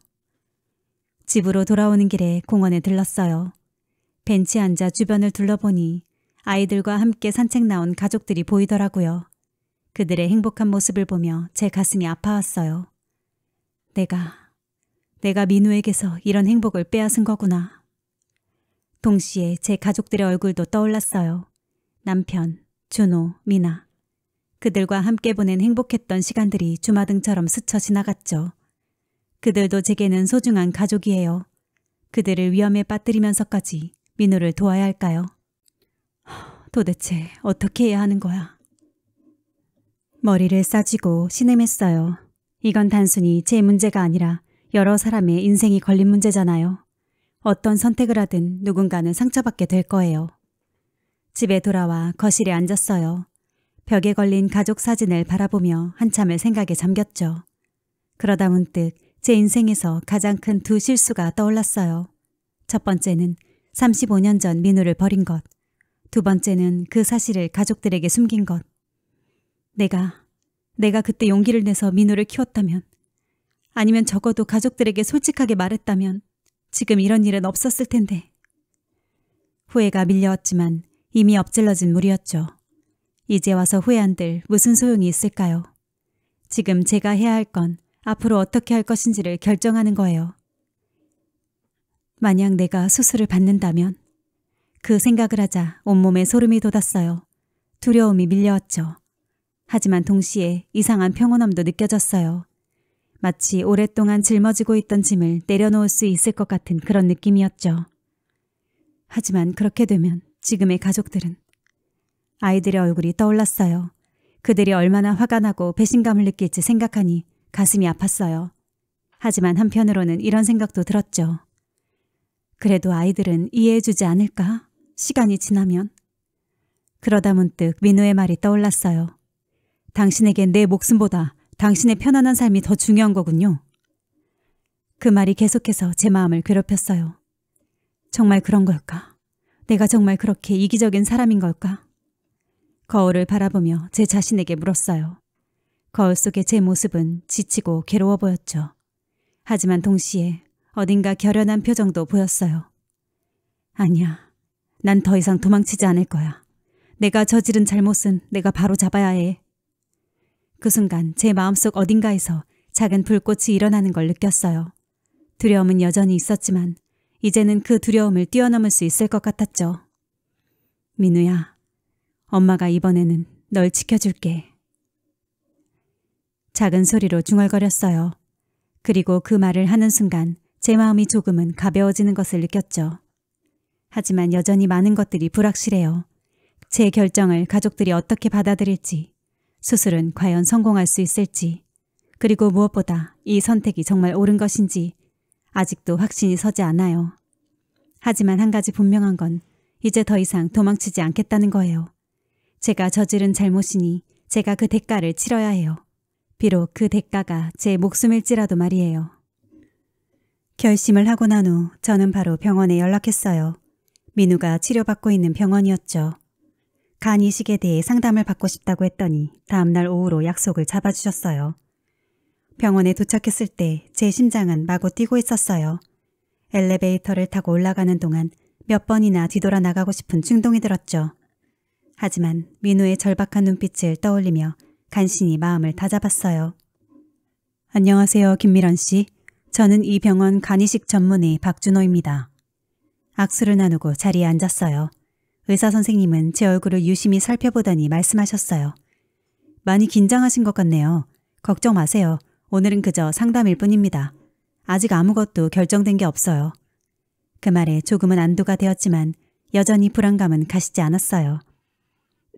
집으로 돌아오는 길에 공원에 들렀어요. 벤치에 앉아 주변을 둘러보니 아이들과 함께 산책 나온 가족들이 보이더라고요. 그들의 행복한 모습을 보며 제 가슴이 아파왔어요. 내가 민우에게서 이런 행복을 빼앗은 거구나. 동시에 제 가족들의 얼굴도 떠올랐어요. 남편, 준호, 미나. 그들과 함께 보낸 행복했던 시간들이 주마등처럼 스쳐 지나갔죠. 그들도 제게는 소중한 가족이에요. 그들을 위험에 빠뜨리면서까지 민우를 도와야 할까요? 도대체 어떻게 해야 하는 거야? 머리를 싸쥐고 신음했어요. 이건 단순히 제 문제가 아니라 여러 사람의 인생이 걸린 문제잖아요. 어떤 선택을 하든 누군가는 상처받게 될 거예요. 집에 돌아와 거실에 앉았어요. 벽에 걸린 가족 사진을 바라보며 한참을 생각에 잠겼죠. 그러다 문득 제 인생에서 가장 큰 두 실수가 떠올랐어요. 첫 번째는 35년 전 민우를 버린 것. 두 번째는 그 사실을 가족들에게 숨긴 것. 내가 그때 용기를 내서 민우를 키웠다면, 아니면 적어도 가족들에게 솔직하게 말했다면 지금 이런 일은 없었을 텐데. 후회가 밀려왔지만 이미 엎질러진 물이었죠. 이제 와서 후회한들 무슨 소용이 있을까요? 지금 제가 해야 할 건 앞으로 어떻게 할 것인지를 결정하는 거예요. 만약 내가 수술을 받는다면 그 생각을 하자 온몸에 소름이 돋았어요. 두려움이 밀려왔죠. 하지만 동시에 이상한 평온함도 느껴졌어요. 마치 오랫동안 짊어지고 있던 짐을 내려놓을 수 있을 것 같은 그런 느낌이었죠. 하지만 그렇게 되면 지금의 가족들은 아이들의 얼굴이 떠올랐어요. 그들이 얼마나 화가 나고 배신감을 느낄지 생각하니 가슴이 아팠어요. 하지만 한편으로는 이런 생각도 들었죠. 그래도 아이들은 이해해주지 않을까? 시간이 지나면. 그러다 문득 민우의 말이 떠올랐어요. 당신에겐 내 목숨보다 당신의 편안한 삶이 더 중요한 거군요. 그 말이 계속해서 제 마음을 괴롭혔어요. 정말 그런 걸까? 내가 정말 그렇게 이기적인 사람인 걸까? 거울을 바라보며 제 자신에게 물었어요. 거울 속의 제 모습은 지치고 괴로워 보였죠. 하지만 동시에 어딘가 결연한 표정도 보였어요. 아니야. 난 더 이상 도망치지 않을 거야. 내가 저지른 잘못은 내가 바로 잡아야 해. 그 순간 제 마음속 어딘가에서 작은 불꽃이 일어나는 걸 느꼈어요. 두려움은 여전히 있었지만 이제는 그 두려움을 뛰어넘을 수 있을 것 같았죠. 민우야, 엄마가 이번에는 널 지켜줄게. 작은 소리로 중얼거렸어요. 그리고 그 말을 하는 순간 제 마음이 조금은 가벼워지는 것을 느꼈죠. 하지만 여전히 많은 것들이 불확실해요. 제 결정을 가족들이 어떻게 받아들일지, 수술은 과연 성공할 수 있을지, 그리고 무엇보다 이 선택이 정말 옳은 것인지 아직도 확신이 서지 않아요. 하지만 한 가지 분명한 건 이제 더 이상 도망치지 않겠다는 거예요. 제가 저지른 잘못이니 제가 그 대가를 치러야 해요. 비록 그 대가가 제 목숨일지라도 말이에요. 결심을 하고 난 후 저는 바로 병원에 연락했어요. 민우가 치료받고 있는 병원이었죠. 간 이식에 대해 상담을 받고 싶다고 했더니 다음날 오후로 약속을 잡아주셨어요. 병원에 도착했을 때 제 심장은 마구 뛰고 있었어요. 엘리베이터를 타고 올라가는 동안 몇 번이나 뒤돌아 나가고 싶은 충동이 들었죠. 하지만 민우의 절박한 눈빛을 떠올리며 간신히 마음을 다잡았어요. 안녕하세요, 김미란 씨. 저는 이 병원 간이식 전문의 박준호입니다. 악수를 나누고 자리에 앉았어요. 의사 선생님은 제 얼굴을 유심히 살펴보더니 말씀하셨어요. 많이 긴장하신 것 같네요. 걱정 마세요. 오늘은 그저 상담일 뿐입니다. 아직 아무것도 결정된 게 없어요. 그 말에 조금은 안도가 되었지만 여전히 불안감은 가시지 않았어요.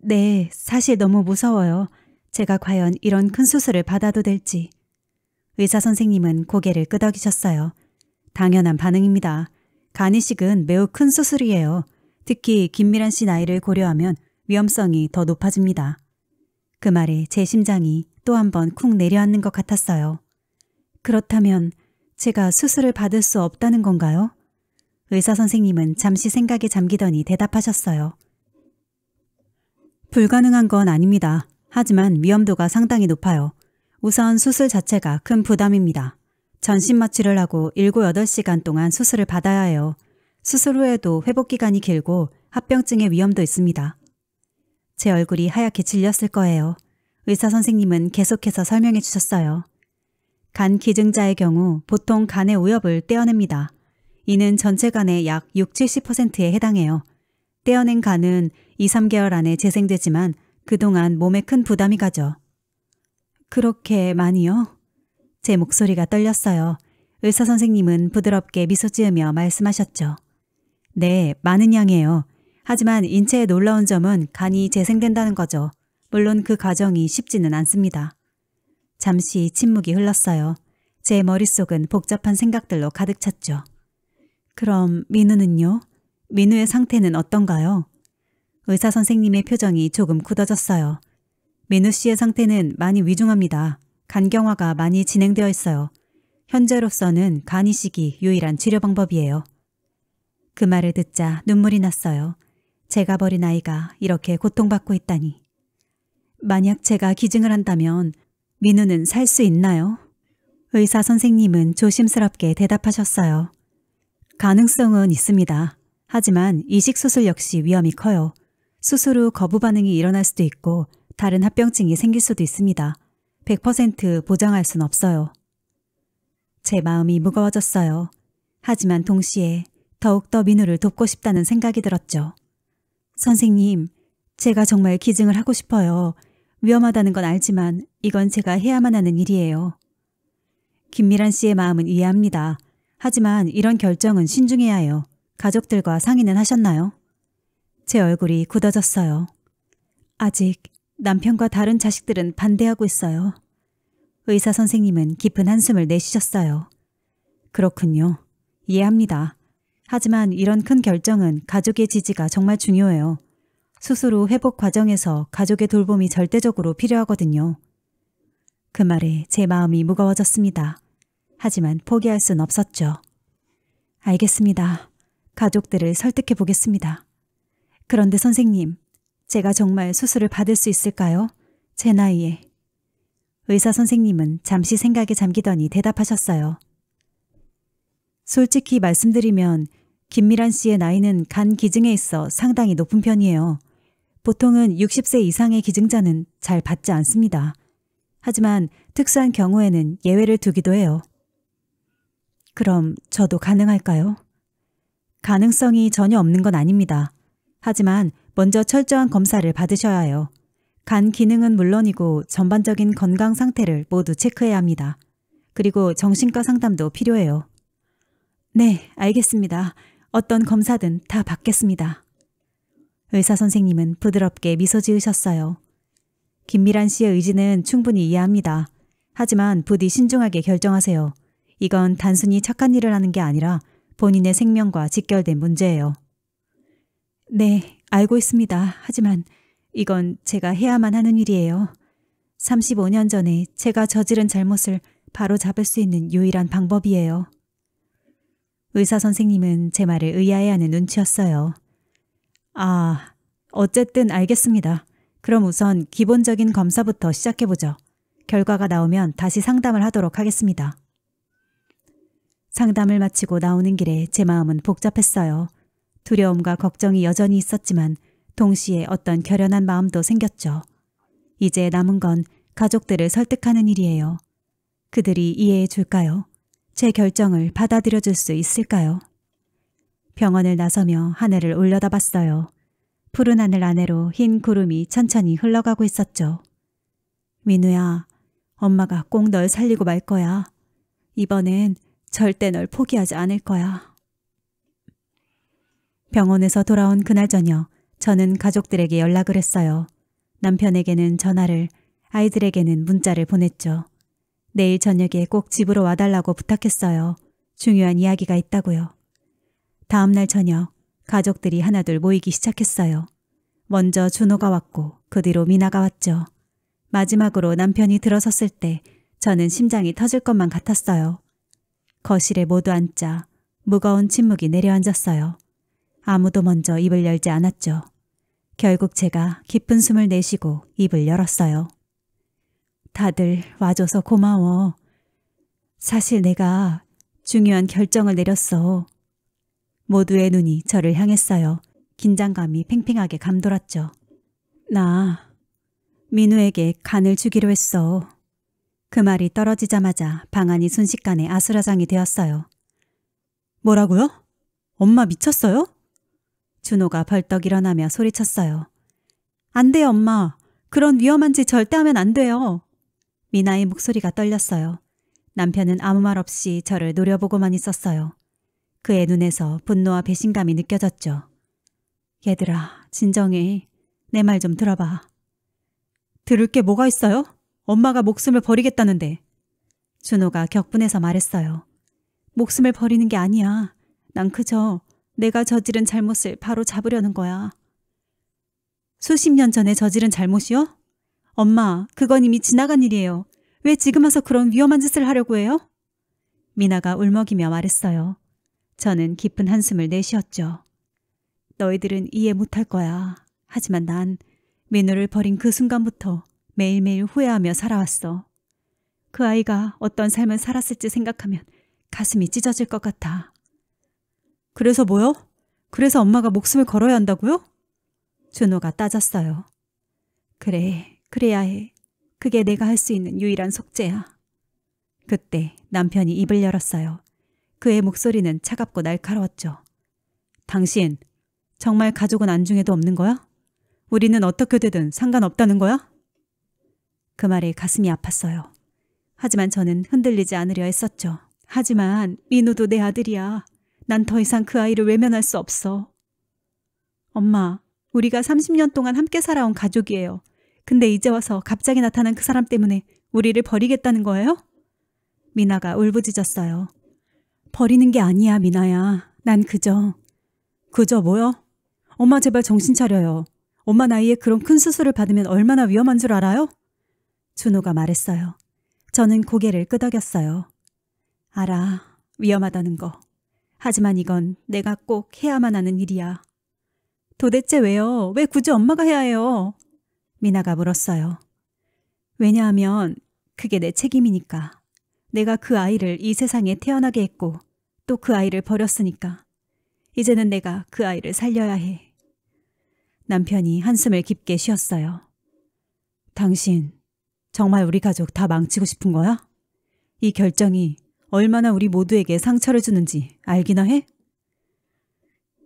네, 사실 너무 무서워요. 제가 과연 이런 큰 수술을 받아도 될지. 의사 선생님은 고개를 끄덕이셨어요. 당연한 반응입니다. 간이식은 매우 큰 수술이에요. 특히 김미란 씨 나이를 고려하면 위험성이 더 높아집니다. 그 말에 제 심장이 또 한 번 쿵 내려앉는 것 같았어요. 그렇다면 제가 수술을 받을 수 없다는 건가요? 의사 선생님은 잠시 생각에 잠기더니 대답하셨어요. 불가능한 건 아닙니다. 하지만 위험도가 상당히 높아요. 우선 수술 자체가 큰 부담입니다. 전신 마취를 하고 7, 8시간 동안 수술을 받아야 해요. 수술 후에도 회복기간이 길고 합병증의 위험도 있습니다. 제 얼굴이 하얗게 질렸을 거예요. 의사 선생님은 계속해서 설명해 주셨어요. 간 기증자의 경우 보통 간의 오엽을 떼어냅니다. 이는 전체 간의 약 6, 70%에 해당해요. 떼어낸 간은 2, 3개월 안에 재생되지만 그동안 몸에 큰 부담이 가죠. 그렇게 많이요? 제 목소리가 떨렸어요. 의사 선생님은 부드럽게 미소 지으며 말씀하셨죠. 네, 많은 양이에요. 하지만 인체의 놀라운 점은 간이 재생된다는 거죠. 물론 그 과정이 쉽지는 않습니다. 잠시 침묵이 흘렀어요. 제 머릿속은 복잡한 생각들로 가득 찼죠. 그럼 민우는요? 민우의 상태는 어떤가요? 의사 선생님의 표정이 조금 굳어졌어요. 민우 씨의 상태는 많이 위중합니다. 간경화가 많이 진행되어 있어요. 현재로서는 간이식이 유일한 치료 방법이에요. 그 말을 듣자 눈물이 났어요. 제가 버린 아이가 이렇게 고통받고 있다니. 만약 제가 기증을 한다면 민우는 살 수 있나요? 의사 선생님은 조심스럽게 대답하셨어요. 가능성은 있습니다. 하지만 이식 수술 역시 위험이 커요. 수술 후 거부 반응이 일어날 수도 있고 다른 합병증이 생길 수도 있습니다. 100% 보장할 순 없어요. 제 마음이 무거워졌어요. 하지만 동시에 더욱더 민우를 돕고 싶다는 생각이 들었죠. 선생님, 제가 정말 기증을 하고 싶어요. 위험하다는 건 알지만 이건 제가 해야만 하는 일이에요. 김미란 씨의 마음은 이해합니다. 하지만 이런 결정은 신중해야 해요. 가족들과 상의는 하셨나요? 제 얼굴이 굳어졌어요. 아직 남편과 다른 자식들은 반대하고 있어요. 의사 선생님은 깊은 한숨을 내쉬셨어요. 그렇군요. 이해합니다. 하지만 이런 큰 결정은 가족의 지지가 정말 중요해요. 수술 후 회복 과정에서 가족의 돌봄이 절대적으로 필요하거든요. 그 말에 제 마음이 무거워졌습니다. 하지만 포기할 순 없었죠. 알겠습니다. 가족들을 설득해 보겠습니다. 그런데 선생님, 제가 정말 수술을 받을 수 있을까요? 제 나이에. 의사 선생님은 잠시 생각에 잠기더니 대답하셨어요. 솔직히 말씀드리면 김미란 씨의 나이는 간 기증에 있어 상당히 높은 편이에요. 보통은 60세 이상의 기증자는 잘 받지 않습니다. 하지만 특수한 경우에는 예외를 두기도 해요. 그럼 저도 가능할까요? 가능성이 전혀 없는 건 아닙니다. 하지만 먼저 철저한 검사를 받으셔야 해요. 간 기능은 물론이고 전반적인 건강 상태를 모두 체크해야 합니다. 그리고 정신과 상담도 필요해요. 네, 알겠습니다. 어떤 검사든 다 받겠습니다. 의사 선생님은 부드럽게 미소 지으셨어요. 김미란 씨의 의지는 충분히 이해합니다. 하지만 부디 신중하게 결정하세요. 이건 단순히 착한 일을 하는 게 아니라 본인의 생명과 직결된 문제예요. 네, 알고 있습니다. 하지만 이건 제가 해야만 하는 일이에요. 35년 전에 제가 저지른 잘못을 바로 잡을 수 있는 유일한 방법이에요. 의사 선생님은 제 말을 의아해하는 눈치였어요. 아, 어쨌든 알겠습니다. 그럼 우선 기본적인 검사부터 시작해보죠. 결과가 나오면 다시 상담을 하도록 하겠습니다. 상담을 마치고 나오는 길에 제 마음은 복잡했어요. 두려움과 걱정이 여전히 있었지만 동시에 어떤 결연한 마음도 생겼죠. 이제 남은 건 가족들을 설득하는 일이에요. 그들이 이해해 줄까요? 제 결정을 받아들여 줄 수 있을까요? 병원을 나서며 하늘을 올려다봤어요. 푸른 하늘 아래로 흰 구름이 천천히 흘러가고 있었죠. 민우야, 엄마가 꼭 널 살리고 말 거야. 이번엔 절대 널 포기하지 않을 거야. 병원에서 돌아온 그날 저녁, 저는 가족들에게 연락을 했어요. 남편에게는 전화를, 아이들에게는 문자를 보냈죠. 내일 저녁에 꼭 집으로 와달라고 부탁했어요. 중요한 이야기가 있다고요. 다음 날 저녁, 가족들이 하나둘 모이기 시작했어요. 먼저 준호가 왔고 그 뒤로 미나가 왔죠. 마지막으로 남편이 들어섰을 때 저는 심장이 터질 것만 같았어요. 거실에 모두 앉자 무거운 침묵이 내려앉았어요. 아무도 먼저 입을 열지 않았죠. 결국 제가 깊은 숨을 내쉬고 입을 열었어요. 다들 와줘서 고마워. 사실 내가 중요한 결정을 내렸어. 모두의 눈이 저를 향했어요. 긴장감이 팽팽하게 감돌았죠. 나 민우에게 간을 주기로 했어. 그 말이 떨어지자마자 방안이 순식간에 아수라장이 되었어요. 뭐라고요? 엄마 미쳤어요? 준호가 벌떡 일어나며 소리쳤어요. 안 돼요, 엄마. 그런 위험한 짓 절대 하면 안 돼요. 미나의 목소리가 떨렸어요. 남편은 아무 말 없이 저를 노려보고만 있었어요. 그의 눈에서 분노와 배신감이 느껴졌죠. 얘들아, 진정해. 내 말 좀 들어봐. 들을 게 뭐가 있어요? 엄마가 목숨을 버리겠다는데. 준호가 격분해서 말했어요. 목숨을 버리는 게 아니야. 난 그저 내가 저지른 잘못을 바로 잡으려는 거야. 수십 년 전에 저지른 잘못이요? 엄마, 그건 이미 지나간 일이에요. 왜 지금 와서 그런 위험한 짓을 하려고 해요? 미나가 울먹이며 말했어요. 저는 깊은 한숨을 내쉬었죠. 너희들은 이해 못할 거야. 하지만 난 민우를 버린 그 순간부터 매일매일 후회하며 살아왔어. 그 아이가 어떤 삶을 살았을지 생각하면 가슴이 찢어질 것 같아. 그래서 뭐요? 그래서 엄마가 목숨을 걸어야 한다고요? 준호가 따졌어요. 그래, 그래야 해. 그게 내가 할 수 있는 유일한 속죄야. 그때 남편이 입을 열었어요. 그의 목소리는 차갑고 날카로웠죠. 당신, 정말 가족은 안중에도 없는 거야? 우리는 어떻게 되든 상관없다는 거야? 그 말에 가슴이 아팠어요. 하지만 저는 흔들리지 않으려 했었죠. 하지만 민우도 내 아들이야. 난 더 이상 그 아이를 외면할 수 없어. 엄마, 우리가 30년 동안 함께 살아온 가족이에요. 근데 이제 와서 갑자기 나타난 그 사람 때문에 우리를 버리겠다는 거예요? 미나가 울부짖었어요. 버리는 게 아니야, 미나야. 난 그저 뭐요? 엄마 제발 정신 차려요. 엄마 나이에 그런 큰 수술을 받으면 얼마나 위험한 줄 알아요? 준호가 말했어요. 저는 고개를 끄덕였어요. 알아, 위험하다는 거. 하지만 이건 내가 꼭 해야만 하는 일이야. 도대체 왜요? 왜 굳이 엄마가 해야 해요? 미나가 물었어요. 왜냐하면 그게 내 책임이니까. 내가 그 아이를 이 세상에 태어나게 했고 또 그 아이를 버렸으니까. 이제는 내가 그 아이를 살려야 해. 남편이 한숨을 깊게 쉬었어요. 당신, 정말 우리 가족 다 망치고 싶은 거야? 이 결정이 얼마나 우리 모두에게 상처를 주는지 알기나 해?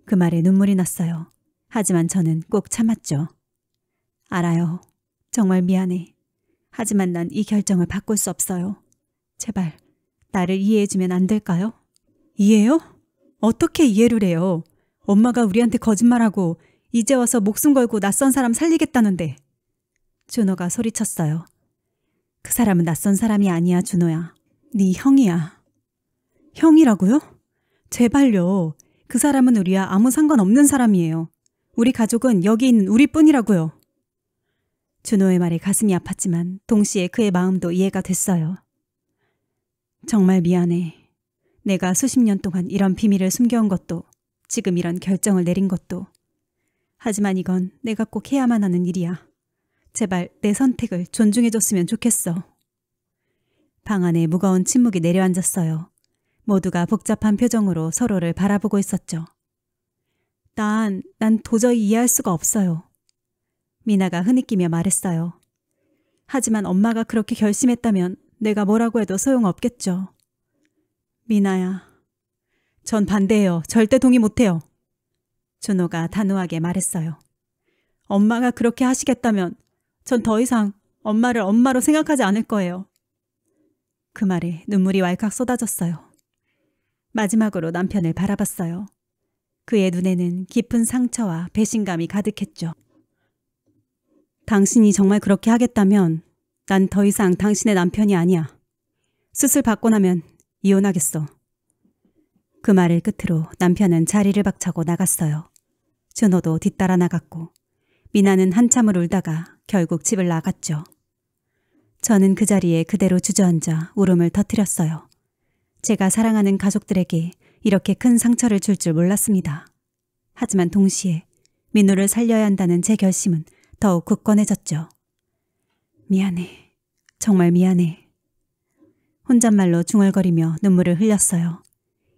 그 말에 눈물이 났어요. 하지만 저는 꼭 참았죠. 알아요. 정말 미안해. 하지만 난 이 결정을 바꿀 수 없어요. 제발 나를 이해해주면 안 될까요? 이해요? 어떻게 이해를 해요? 엄마가 우리한테 거짓말하고 이제 와서 목숨 걸고 낯선 사람 살리겠다는데. 준호가 소리쳤어요. 그 사람은 낯선 사람이 아니야, 준호야. 네 형이야. 형이라고요? 제발요. 그 사람은 우리와 아무 상관없는 사람이에요. 우리 가족은 여기 있는 우리뿐이라고요. 준호의 말에 가슴이 아팠지만 동시에 그의 마음도 이해가 됐어요. 정말 미안해. 내가 수십 년 동안 이런 비밀을 숨겨온 것도 지금 이런 결정을 내린 것도. 하지만 이건 내가 꼭 해야만 하는 일이야. 제발 내 선택을 존중해줬으면 좋겠어. 방 안에 무거운 침묵이 내려앉았어요. 모두가 복잡한 표정으로 서로를 바라보고 있었죠. 난 도저히 이해할 수가 없어요. 미나가 흐느끼며 말했어요. 하지만 엄마가 그렇게 결심했다면 내가 뭐라고 해도 소용없겠죠. 미나야. 전 반대해요. 절대 동의 못해요. 준호가 단호하게 말했어요. 엄마가 그렇게 하시겠다면 전 더 이상 엄마를 엄마로 생각하지 않을 거예요. 그 말에 눈물이 왈칵 쏟아졌어요. 마지막으로 남편을 바라봤어요. 그의 눈에는 깊은 상처와 배신감이 가득했죠. 당신이 정말 그렇게 하겠다면 난 더 이상 당신의 남편이 아니야. 수술 받고 나면 이혼하겠어. 그 말을 끝으로 남편은 자리를 박차고 나갔어요. 준호도 뒤따라 나갔고 미나는 한참을 울다가 결국 집을 나갔죠. 저는 그 자리에 그대로 주저앉아 울음을 터뜨렸어요. 제가 사랑하는 가족들에게 이렇게 큰 상처를 줄 줄 몰랐습니다. 하지만 동시에 민우를 살려야 한다는 제 결심은 더욱 굳건해졌죠. 미안해. 정말 미안해. 혼잣말로 중얼거리며 눈물을 흘렸어요.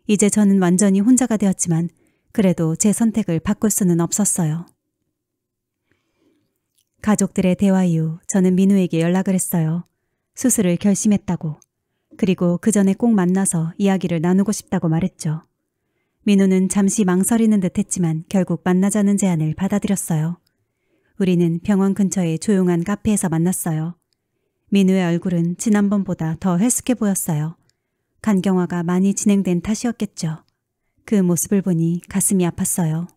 이제 저는 완전히 혼자가 되었지만 그래도 제 선택을 바꿀 수는 없었어요. 가족들의 대화 이후 저는 민우에게 연락을 했어요. 수술을 결심했다고. 그리고 그 전에 꼭 만나서 이야기를 나누고 싶다고 말했죠. 민우는 잠시 망설이는 듯 했지만 결국 만나자는 제안을 받아들였어요. 우리는 병원 근처의 조용한 카페에서 만났어요. 민우의 얼굴은 지난번보다 더 헬스케 보였어요. 간경화가 많이 진행된 탓이었겠죠. 그 모습을 보니 가슴이 아팠어요.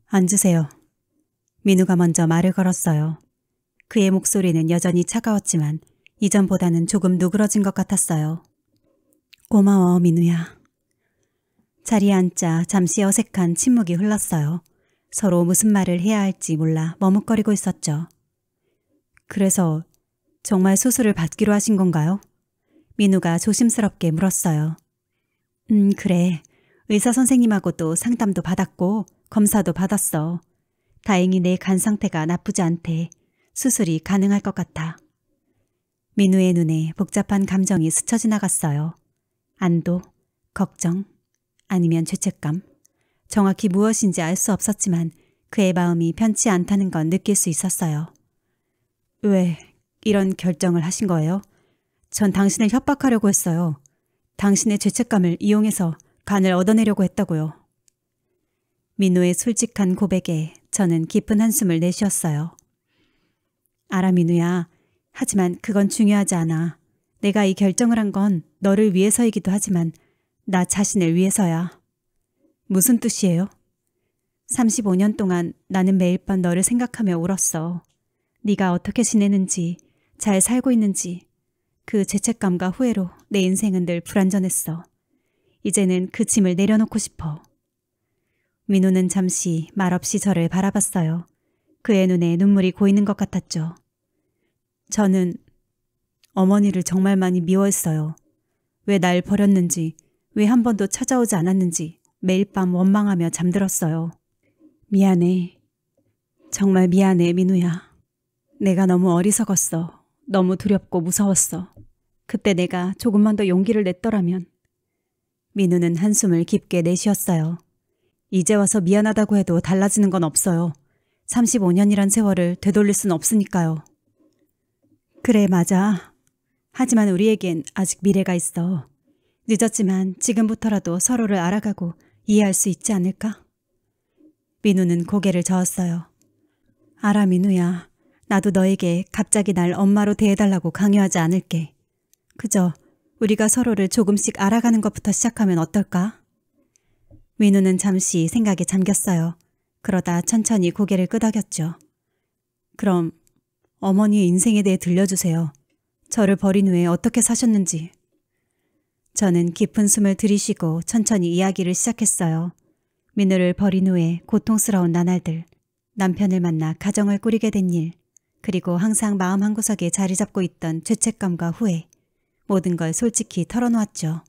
앉으세요. 민우가 먼저 말을 걸었어요. 그의 목소리는 여전히 차가웠지만 이전보다는 조금 누그러진 것 같았어요. 고마워, 민우야. 자리에 앉자 잠시 어색한 침묵이 흘렀어요. 서로 무슨 말을 해야 할지 몰라 머뭇거리고 있었죠. 그래서 정말 수술을 받기로 하신 건가요? 민우가 조심스럽게 물었어요. 그래. 의사 선생님하고도 상담도 받았고 검사도 받았어. 다행히 내 간 상태가 나쁘지 않대. 수술이 가능할 것 같아. 민우의 눈에 복잡한 감정이 스쳐 지나갔어요. 안도, 걱정, 아니면 죄책감? 정확히 무엇인지 알 수 없었지만 그의 마음이 편치 않다는 건 느낄 수 있었어요. 왜 이런 결정을 하신 거예요? 전 당신을 협박하려고 했어요. 당신의 죄책감을 이용해서 간을 얻어내려고 했다고요. 민우의 솔직한 고백에 저는 깊은 한숨을 내쉬었어요. 알아, 민우야. 하지만 그건 중요하지 않아. 내가 이 결정을 한 건 너를 위해서이기도 하지만 나 자신을 위해서야. 무슨 뜻이에요? 35년 동안 나는 매일 밤 너를 생각하며 울었어. 네가 어떻게 지내는지, 잘 살고 있는지. 그 죄책감과 후회로 내 인생은 늘 불안전했어. 이제는 그 짐을 내려놓고 싶어. 민우는 잠시 말없이 저를 바라봤어요. 그의 눈에 눈물이 고이는 것 같았죠. 저는 어머니를 정말 많이 미워했어요. 왜 날 버렸는지, 왜 한 번도 찾아오지 않았는지 매일 밤 원망하며 잠들었어요. 미안해. 정말 미안해, 민우야. 내가 너무 어리석었어. 너무 두렵고 무서웠어. 그때 내가 조금만 더 용기를 냈더라면. 민우는 한숨을 깊게 내쉬었어요. 이제 와서 미안하다고 해도 달라지는 건 없어요. 35년이란 세월을 되돌릴 순 없으니까요. 그래, 맞아. 하지만 우리에겐 아직 미래가 있어. 늦었지만 지금부터라도 서로를 알아가고 이해할 수 있지 않을까? 민우는 고개를 저었어요. 알아, 민우야. 나도 너에게 갑자기 날 엄마로 대해달라고 강요하지 않을게. 그저 우리가 서로를 조금씩 알아가는 것부터 시작하면 어떨까? 민우는 잠시 생각에 잠겼어요. 그러다 천천히 고개를 끄덕였죠. 그럼 어머니의 인생에 대해 들려주세요. 저를 버린 후에 어떻게 사셨는지. 저는 깊은 숨을 들이쉬고 천천히 이야기를 시작했어요. 민우를 버린 후에 고통스러운 나날들, 남편을 만나 가정을 꾸리게 된 일, 그리고 항상 마음 한구석에 자리 잡고 있던 죄책감과 후회, 모든 걸 솔직히 털어놓았죠.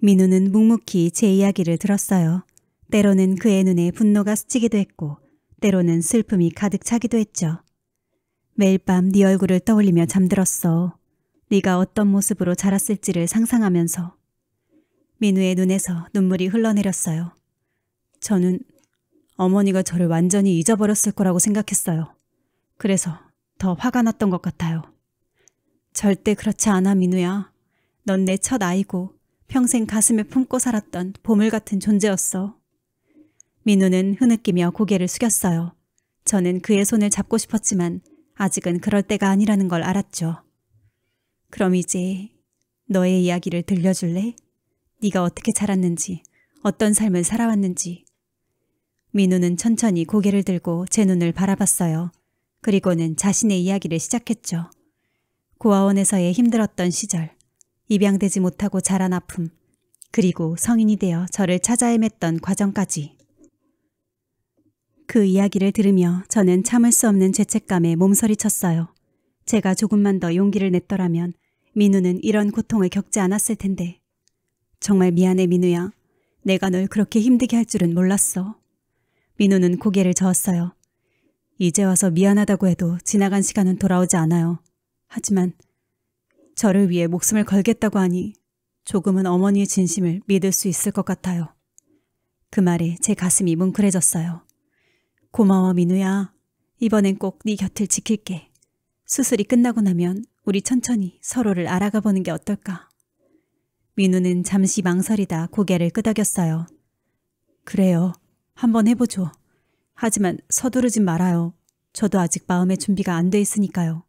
민우는 묵묵히 제 이야기를 들었어요. 때로는 그의 눈에 분노가 스치기도 했고 때로는 슬픔이 가득 차기도 했죠. 매일 밤 네 얼굴을 떠올리며 잠들었어. 네가 어떤 모습으로 자랐을지를 상상하면서. 민우의 눈에서 눈물이 흘러내렸어요. 저는 어머니가 저를 완전히 잊어버렸을 거라고 생각했어요. 그래서 더 화가 났던 것 같아요. 절대 그렇지 않아, 민우야. 넌 내 첫 아이고 평생 가슴에 품고 살았던 보물 같은 존재였어. 민우는 흐느끼며 고개를 숙였어요. 저는 그의 손을 잡고 싶었지만 아직은 그럴 때가 아니라는 걸 알았죠. 그럼 이제 너의 이야기를 들려줄래? 네가 어떻게 자랐는지, 어떤 삶을 살아왔는지. 민우는 천천히 고개를 들고 제 눈을 바라봤어요. 그리고는 자신의 이야기를 시작했죠. 고아원에서의 힘들었던 시절, 입양되지 못하고 자란 아픔, 그리고 성인이 되어 저를 찾아 헤맸던 과정까지. 그 이야기를 들으며 저는 참을 수 없는 죄책감에 몸서리쳤어요. 제가 조금만 더 용기를 냈더라면 민우는 이런 고통을 겪지 않았을 텐데. 정말 미안해, 민우야. 내가 널 그렇게 힘들게 할 줄은 몰랐어. 민우는 고개를 저었어요. 이제 와서 미안하다고 해도 지나간 시간은 돌아오지 않아요. 하지만 저를 위해 목숨을 걸겠다고 하니 조금은 어머니의 진심을 믿을 수 있을 것 같아요. 그 말에 제 가슴이 뭉클해졌어요. 고마워, 민우야. 이번엔 꼭 네 곁을 지킬게. 수술이 끝나고 나면 우리 천천히 서로를 알아가 보는 게 어떨까? 민우는 잠시 망설이다 고개를 끄덕였어요. 그래요. 한번 해보죠. 하지만 서두르진 말아요. 저도 아직 마음의 준비가 안 돼 있으니까요.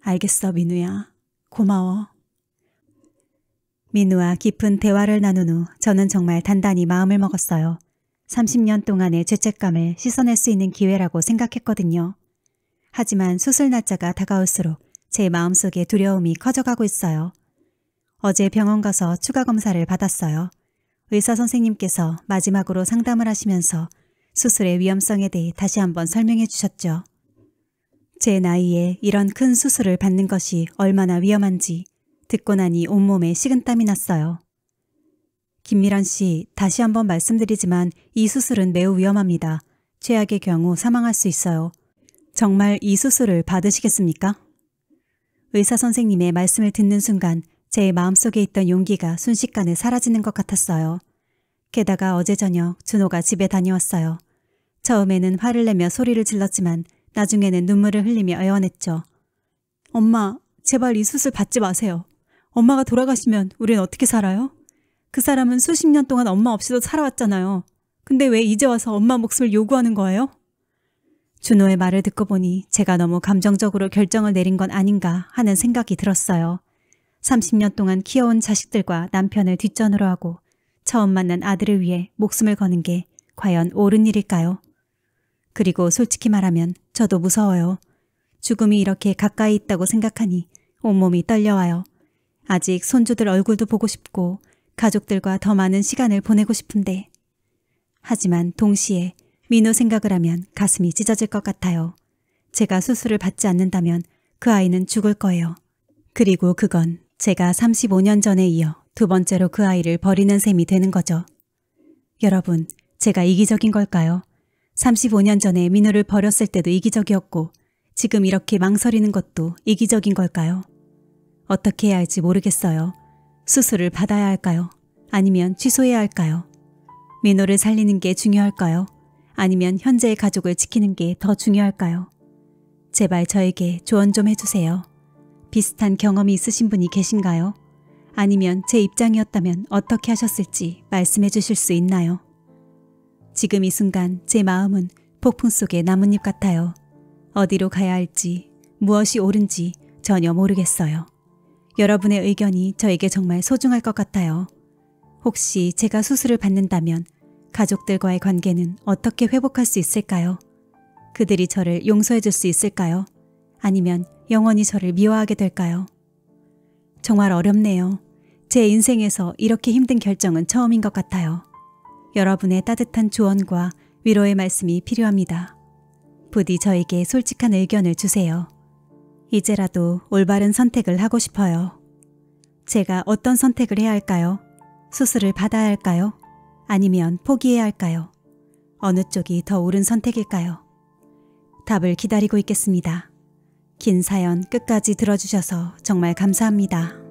알겠어, 민우야. 고마워. 민우와 깊은 대화를 나눈 후 저는 정말 단단히 마음을 먹었어요. 30년 동안의 죄책감을 씻어낼 수 있는 기회라고 생각했거든요. 하지만 수술 날짜가 다가올수록 제 마음속의 두려움이 커져가고 있어요. 어제 병원 가서 추가 검사를 받았어요. 의사 선생님께서 마지막으로 상담을 하시면서 수술의 위험성에 대해 다시 한번 설명해 주셨죠. 제 나이에 이런 큰 수술을 받는 것이 얼마나 위험한지 듣고 나니 온몸에 식은땀이 났어요. 김미란 씨, 다시 한번 말씀드리지만 이 수술은 매우 위험합니다. 최악의 경우 사망할 수 있어요. 정말 이 수술을 받으시겠습니까? 의사 선생님의 말씀을 듣는 순간 제 마음속에 있던 용기가 순식간에 사라지는 것 같았어요. 게다가 어제 저녁 준호가 집에 다녀왔어요. 처음에는 화를 내며 소리를 질렀지만 나중에는 눈물을 흘리며 애원했죠. 엄마, 제발 이 수술 받지 마세요. 엄마가 돌아가시면 우린 어떻게 살아요? 그 사람은 수십 년 동안 엄마 없이도 살아왔잖아요. 근데 왜 이제 와서 엄마 목숨을 요구하는 거예요? 준호의 말을 듣고 보니 제가 너무 감정적으로 결정을 내린 건 아닌가 하는 생각이 들었어요. 30년 동안 키워온 자식들과 남편을 뒷전으로 하고 처음 만난 아들을 위해 목숨을 거는 게 과연 옳은 일일까요? 그리고 솔직히 말하면 저도 무서워요. 죽음이 이렇게 가까이 있다고 생각하니 온몸이 떨려와요. 아직 손주들 얼굴도 보고 싶고 가족들과 더 많은 시간을 보내고 싶은데. 하지만 동시에 민호 생각을 하면 가슴이 찢어질 것 같아요. 제가 수술을 받지 않는다면 그 아이는 죽을 거예요. 그리고 그건 제가 35년 전에 이어 두 번째로 그 아이를 버리는 셈이 되는 거죠. 여러분, 제가 이기적인 걸까요? 35년 전에 민호를 버렸을 때도 이기적이었고 지금 이렇게 망설이는 것도 이기적인 걸까요? 어떻게 해야 할지 모르겠어요. 수술을 받아야 할까요? 아니면 취소해야 할까요? 민호를 살리는 게 중요할까요? 아니면 현재의 가족을 지키는 게 더 중요할까요? 제발 저에게 조언 좀 해주세요. 비슷한 경험이 있으신 분이 계신가요? 아니면 제 입장이었다면 어떻게 하셨을지 말씀해 주실 수 있나요? 지금 이 순간 제 마음은 폭풍 속의 나뭇잎 같아요. 어디로 가야 할지, 무엇이 옳은지 전혀 모르겠어요. 여러분의 의견이 저에게 정말 소중할 것 같아요. 혹시 제가 수술을 받는다면 가족들과의 관계는 어떻게 회복할 수 있을까요? 그들이 저를 용서해 줄 수 있을까요? 아니면 영원히 저를 미워하게 될까요? 정말 어렵네요. 제 인생에서 이렇게 힘든 결정은 처음인 것 같아요. 여러분의 따뜻한 조언과 위로의 말씀이 필요합니다. 부디 저에게 솔직한 의견을 주세요. 이제라도 올바른 선택을 하고 싶어요. 제가 어떤 선택을 해야 할까요? 수술을 받아야 할까요? 아니면 포기해야 할까요? 어느 쪽이 더 옳은 선택일까요? 답을 기다리고 있겠습니다. 긴 사연 끝까지 들어주셔서 정말 감사합니다.